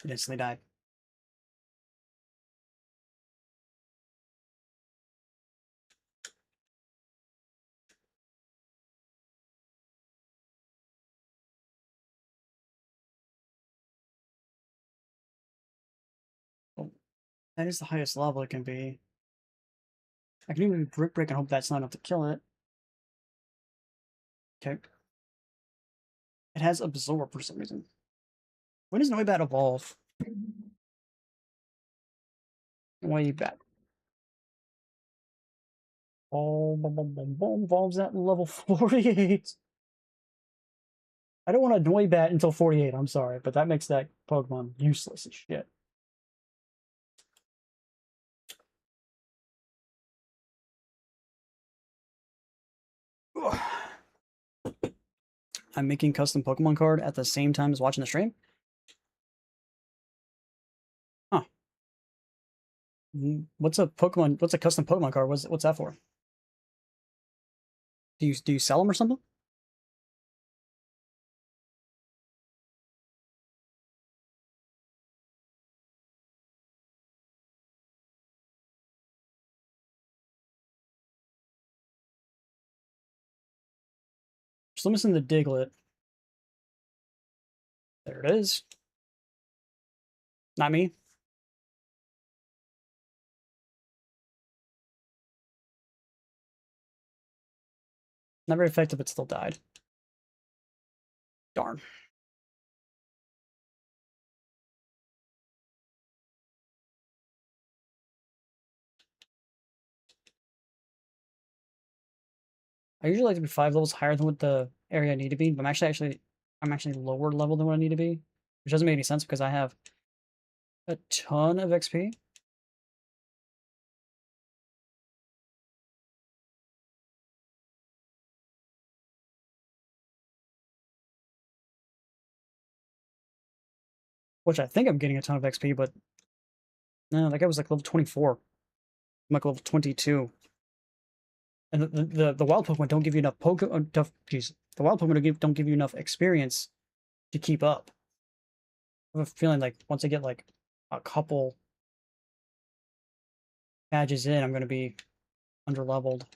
It instantly died. Oh, that is the highest level it can be. I can even Brick Break and hope that's not enough to kill it. Okay. It has Absorb for some reason. When does Noibat evolve? Noibat. Oh, evolves at level 48. I don't want to Noibat until 48, I'm sorry, but that makes that Pokemon useless as shit. I'm making custom Pokemon card at the same time as watching the stream? Huh. What's a custom Pokemon card? What's that for? Do you sell them or something? Still missing the Diglett. There it is. Not me. Not very effective, but still died. Darn. I usually like to be 5 levels higher than what the area I need to be, but I'm actually lower level than what I need to be, which doesn't make any sense because I have a ton of XP. Which I think I'm getting a ton of XP, but no, that guy was like level 24. I'm like level 22. And the wild Pokemon don't give you enough the wild Pokemon don't give you enough experience to keep up. I have a feeling like once I get like a couple badges in, I'm gonna be underleveled. At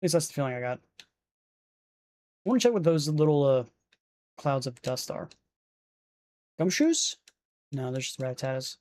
least that's the feeling I got. I want to check what those little clouds of dust are. Gumshoes? No, they're just Rattatas.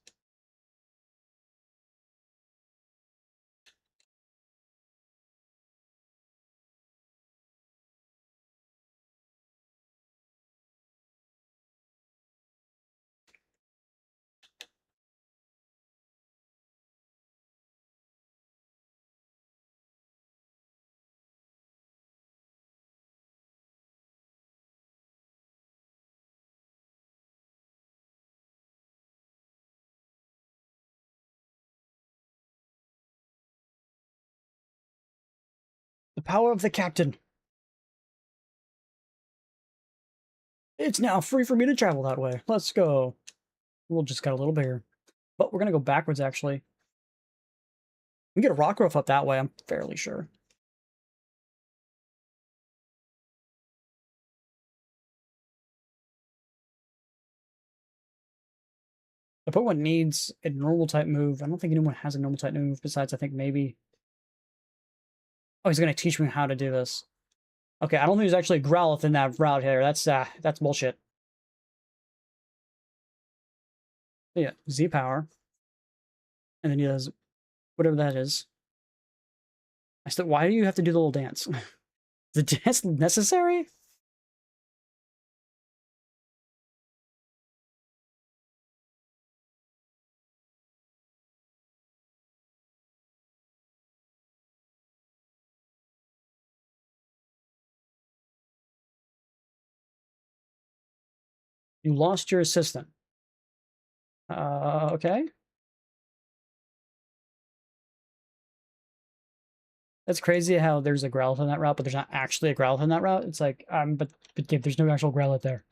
The power of the captain. It's now free for me to travel that way. Let's go. We'll just got a little bigger. But we're gonna go backwards actually. We get a rock growth up that way, I'm fairly sure. The Pokemon needs a normal type move. I don't think anyone has a normal type move besides I think maybe. Oh, he's gonna teach me how to do this. Okay, I don't think there's actually a Growlithe in that route here. That's bullshit. Yeah, Z power. And then he does whatever that is. Why do you have to do the little dance? The dance necessary? You lost your assistant. Okay. That's crazy how there's a Growlithe on that route, but there's not actually a Growlithe on that route. It's like, but Gabe, there's no actual Growlithe there.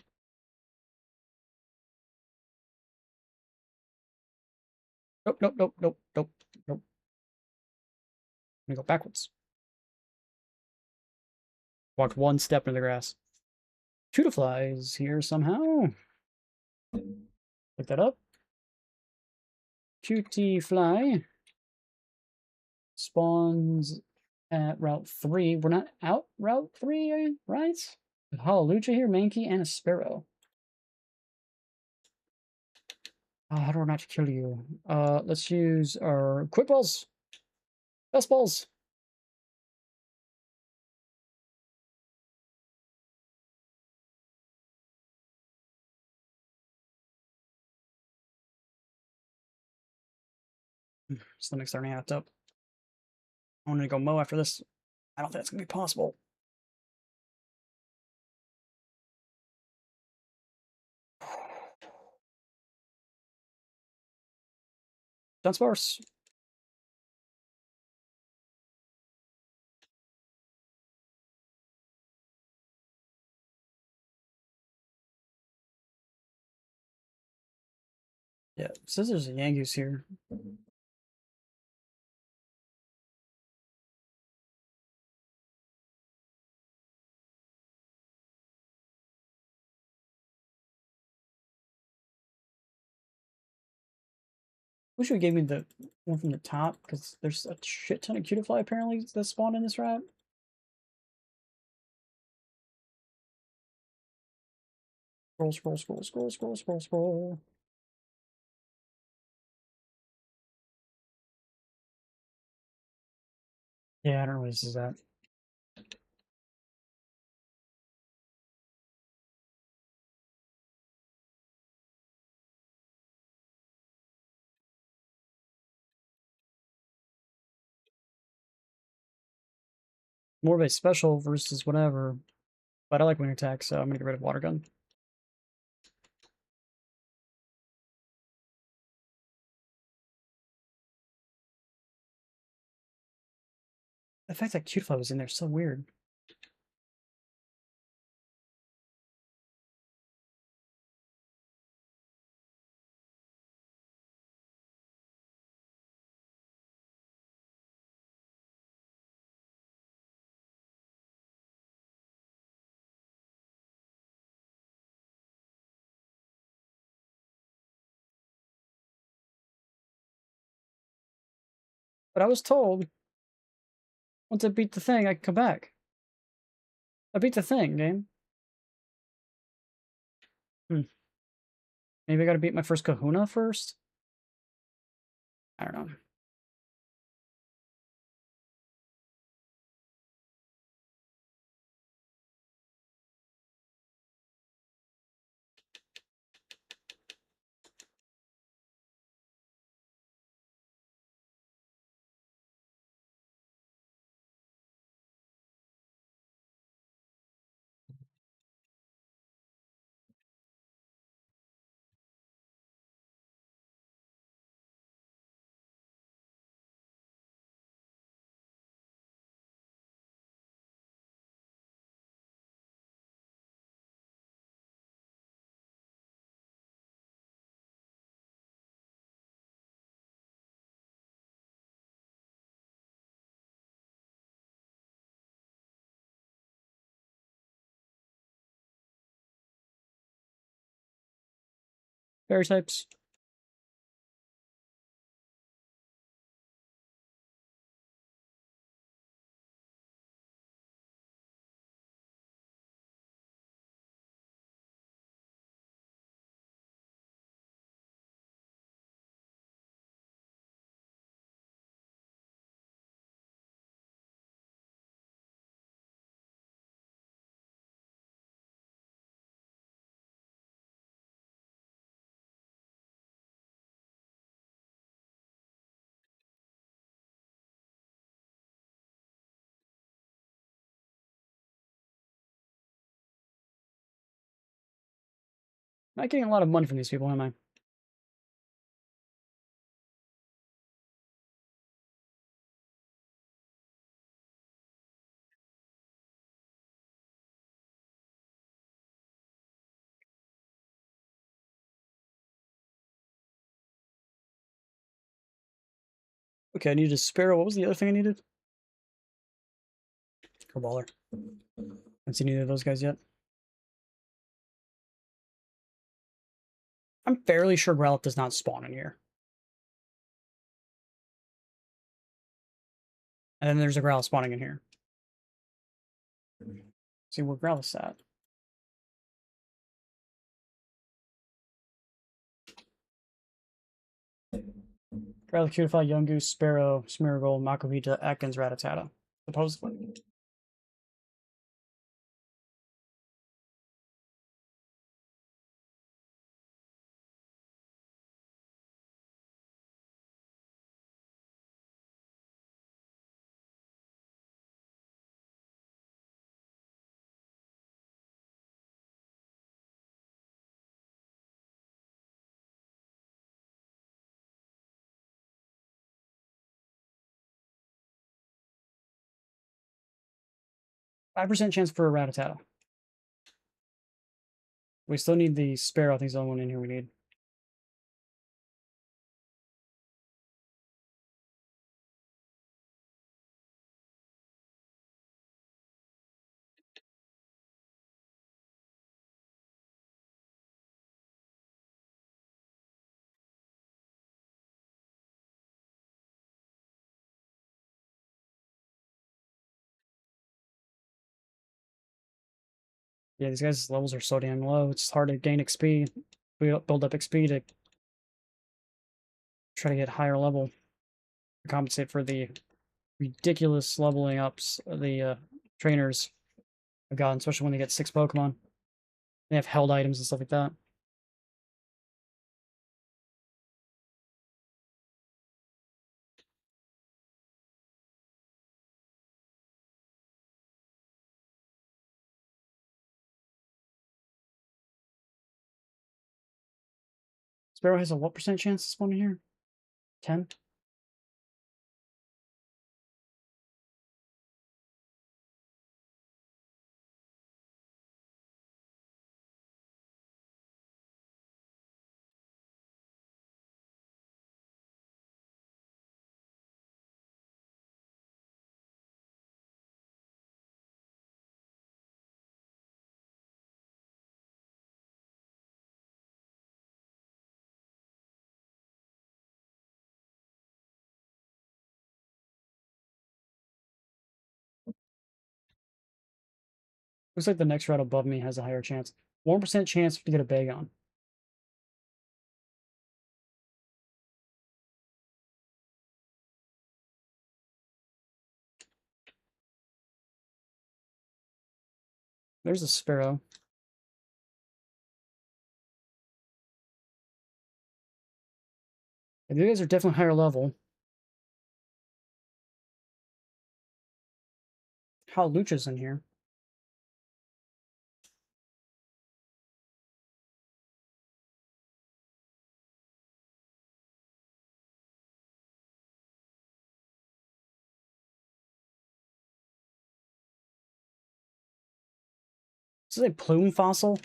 Nope, nope, nope, nope, nope, nope. I'm gonna go backwards. Walked one step in the grass. Cutiefly is here somehow. Look that up. Cutiefly spawns at Route 3. We're not out Route 3, right? Hallelujah here, Mankey, and a Sparrow. How do I not kill you? Let's use our Quick Balls. Best Balls. Stomach's starting to act up. I'm gonna go mow after this. I don't think that's gonna be possible. Dunsparce. Yeah, it says there's a Yangoose here. Wish you gave me the one from the top, because there's a shit ton of Cutiefly apparently that spawned in this route. Scroll, scroll, scroll, scroll, scroll, scroll, scroll. Yeah, I don't know what this is at. More of a special versus whatever. But I like wing attack, so I'm gonna get rid of water gun. The fact that Cutiefly was in there is so weird. But I was told once I beat the thing, I can come back. I beat the thing, game. Maybe I gotta beat my first Kahuna first? I don't know. Fairy types. I'm not getting a lot of money from these people, am I? Okay, I needed a sparrow. What was the other thing I needed? Kerballer. Haven't seen either of those guys yet. I'm fairly sure Growlithe does not spawn in here. And then there's a Growlithe spawning in here. See where Growlithe's at. Growlithe, Cutiefly, Yungoos, Sparrow, Smeargle, Makovita, Ekans, Rattata. Supposedly. %5 chance for a Rattata. We still need the Sparrow. I think is the only one in here we need. Yeah, these guys' levels are so damn low. It's hard to gain XP. We build up XP to try to get higher level to compensate for the ridiculous leveling ups the trainers have gotten, especially when they get 6 Pokemon. They have held items and stuff like that. Sparrow has a what % chance to spawn in here? 10? Looks like the next route above me has a higher chance. 1% chance to get a bagon. There's a Sparrow. And these guys are definitely higher level. How Lucha's in here? This is a plume fossil.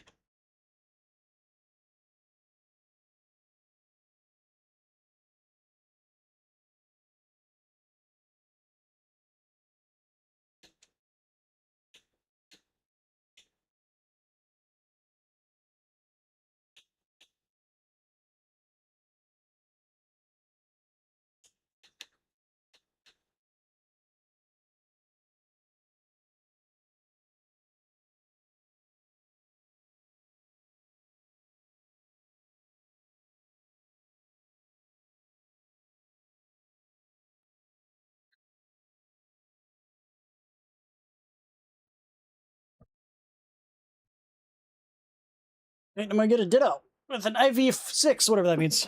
And I'm gonna get a Ditto with an IV6, whatever that means.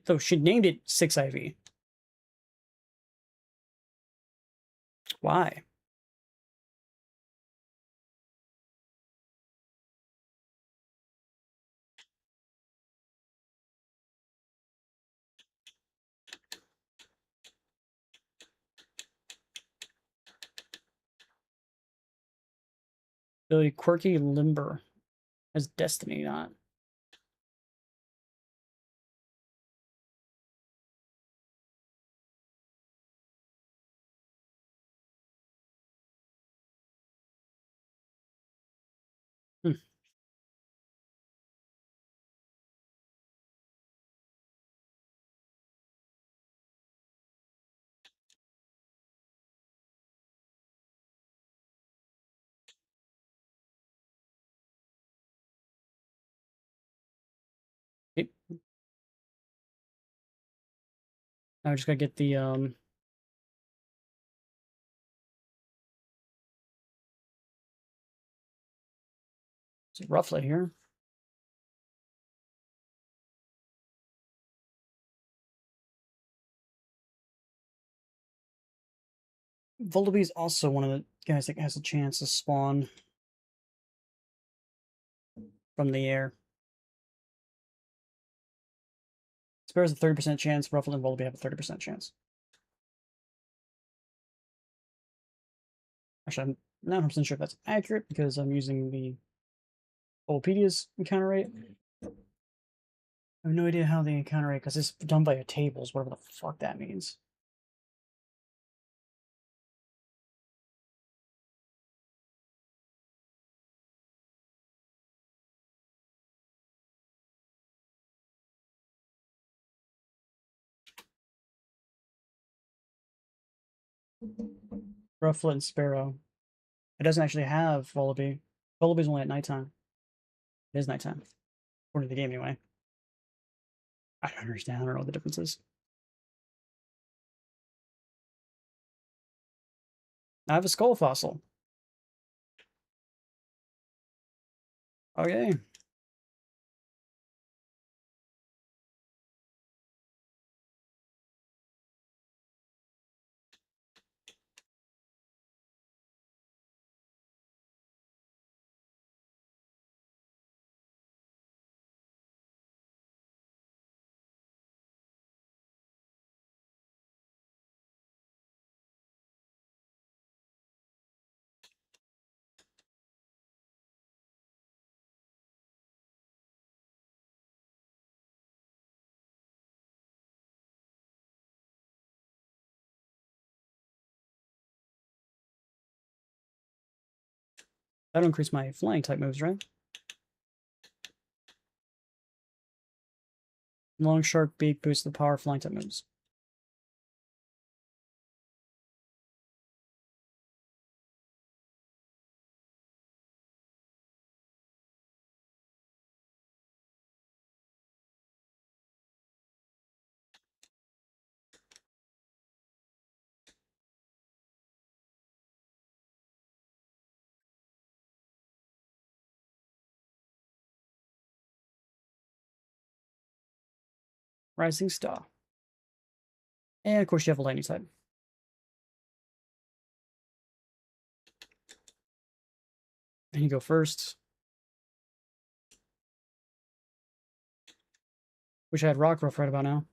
Though she named it 6 IV. Why? Ability quirky limber. Has destiny not. Hmm. Okay. Now I just gotta get the Rufflet here. Volibee is also one of the guys that has a chance to spawn from the air. Spare has a 30% chance, Rufflet and Volibee have a 30% chance. Actually, I'm not 100% sure if that's accurate because I'm using the Volipedia's encounter rate. I have no idea how they encounter rate because it's done by a tables, whatever the fuck that means. Rufflet and Sparrow. It doesn't actually have Volibee. Volibee's only at nighttime. It is nighttime. According to the game, anyway. I don't understand. I don't know what the difference is. I have a skull fossil. Okay. That'll increase my flying type moves, right? Long shark beak boosts the power of flying type moves. Rising Star. And of course you have a lightning type. And you go first. Wish I had Rockruff right about now.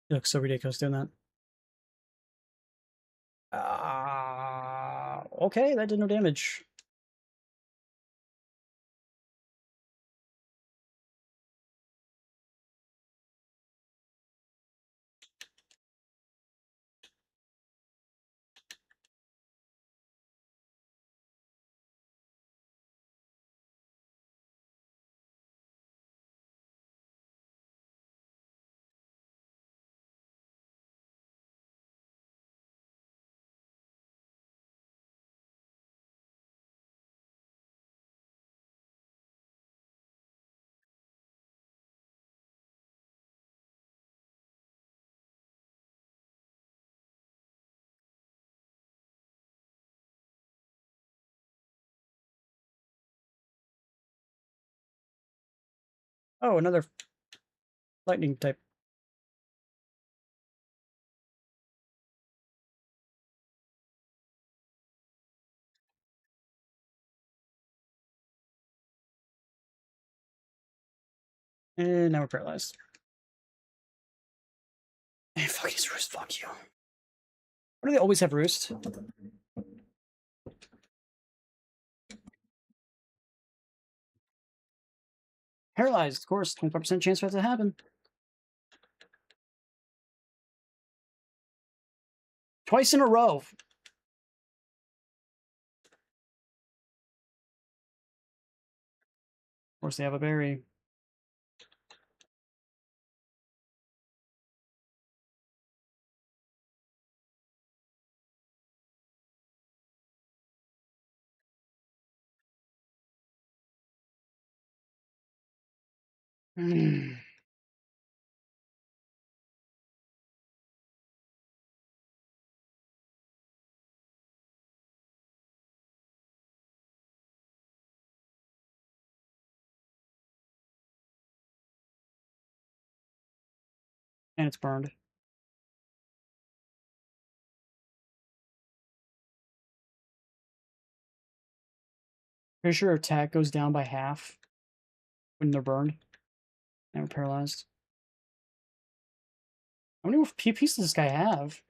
You look so ridiculous doing that. Okay, that did no damage. Oh, another lightning type. And now we're paralyzed. Hey, fuck his roost. Fuck you. Why do they always have roost? Paralyzed, of course. 25% chance for that to happen. Twice in a row. Of course, they have a berry. And it's burned. Pretty sure attack goes down by half when they're burned. And we're paralyzed. How many more pieces does this guy have?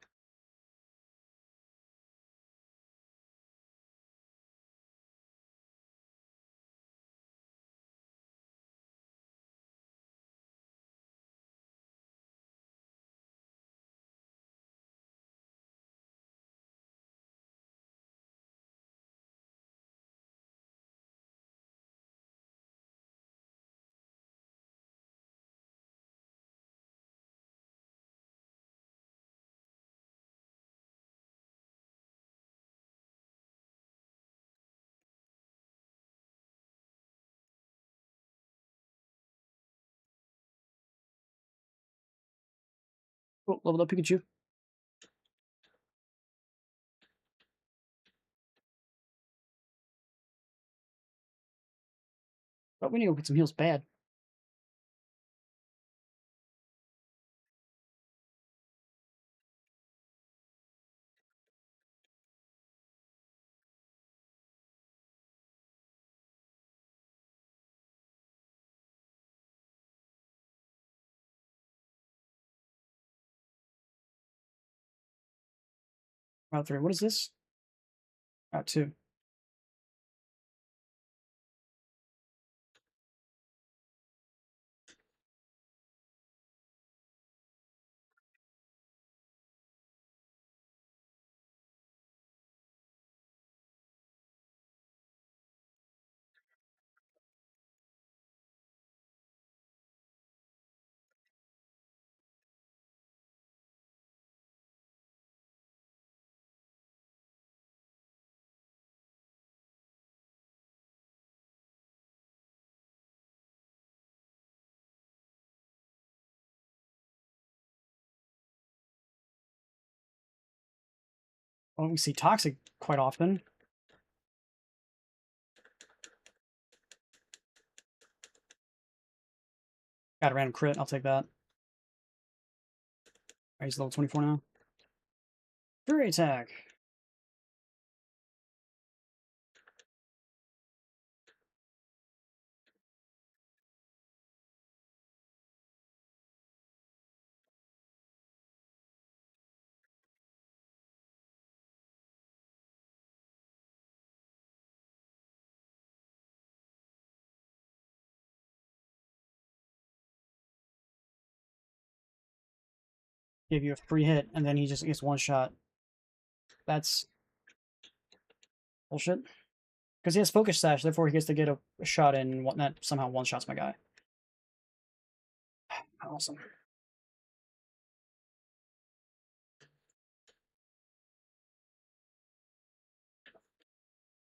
Oh, leveled up Pikachu. But we need to go get some heals bad. Route 3. What is this? Route 2. Well, we see Toxic quite often. Got a random crit. I'll take that. Right, he's level 24 now. Fury attack. Give you a free hit, and then he just gets one shot. That's bullshit. Because he has Focus Sash, therefore he gets to get a shot in what that somehow one shots my guy. Awesome.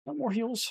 No more heals.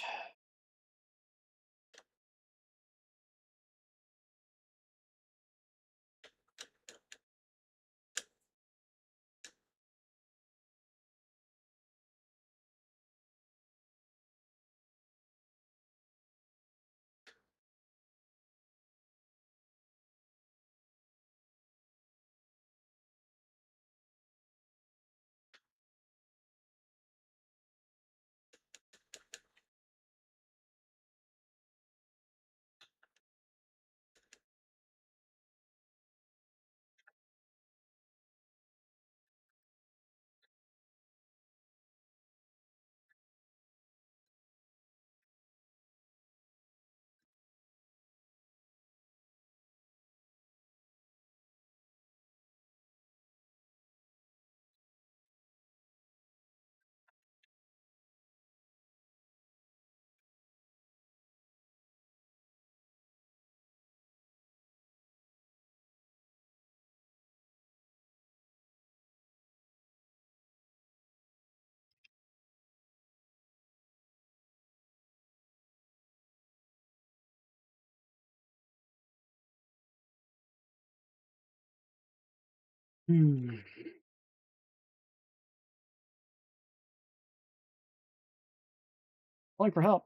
Hmm. Calling for help.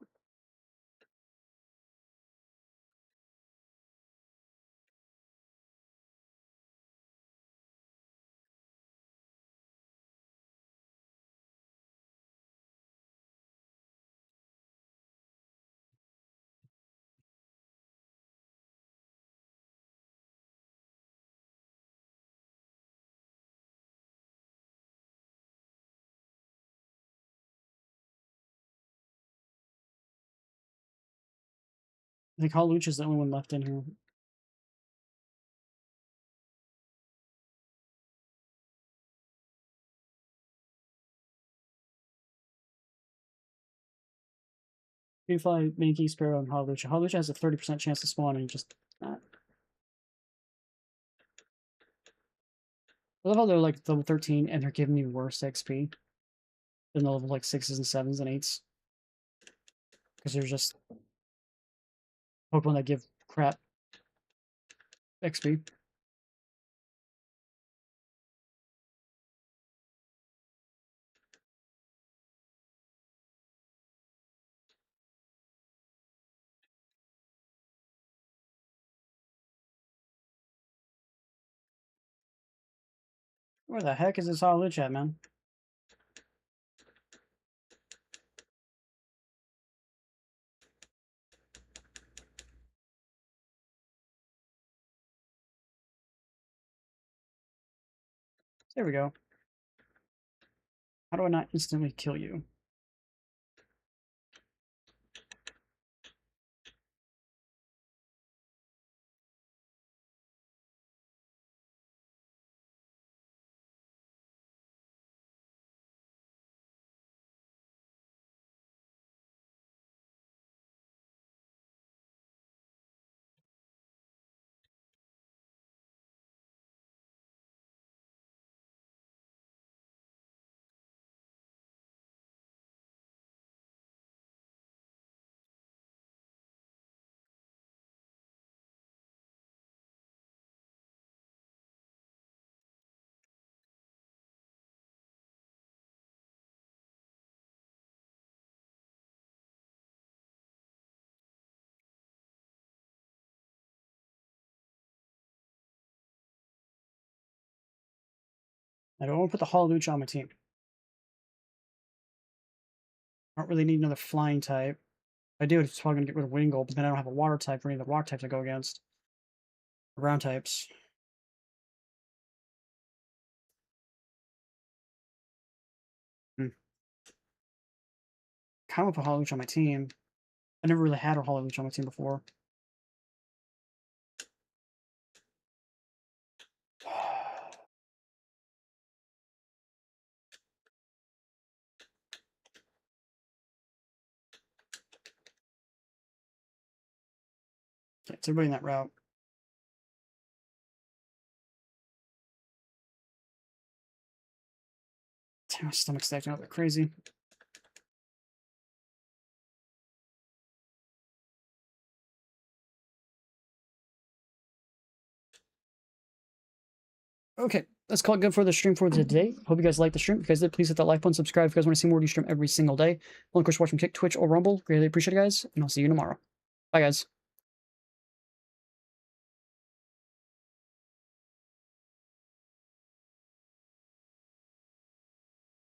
I think Hawlucha is the only one left in here. Beautifly, Mankey, Sparrow, and Hawlucha. Hawlucha has a 30% chance to spawn, and just not. I love how they're like level 13 and they're giving me worse XP than the level like 6s and 7s and 8s. Because they're just Pokemon that give crap XP. Where the heck is this Hawlucha at, man? There we go. How do I not instantly kill you? I don't want to put the Hawlucha on my team. I don't really need another flying type. If I do, it's probably going to get rid of Wingull, but then I don't have a water type or any of the rock types to go against. Ground types. Kind of put Hawlucha on my team. I never really had a Hawlucha on my team before. Okay, it's everybody in that route. Damn, my stomach's acting out like crazy. Okay, let's call it good for the stream for today. Hope you guys liked the stream. If you guys did, please hit that like button, subscribe if you guys want to see more of these stream every single day. Well, of course, watch from Kick, Twitch, or Rumble. Greatly appreciate it, guys, and I'll see you tomorrow. Bye, guys.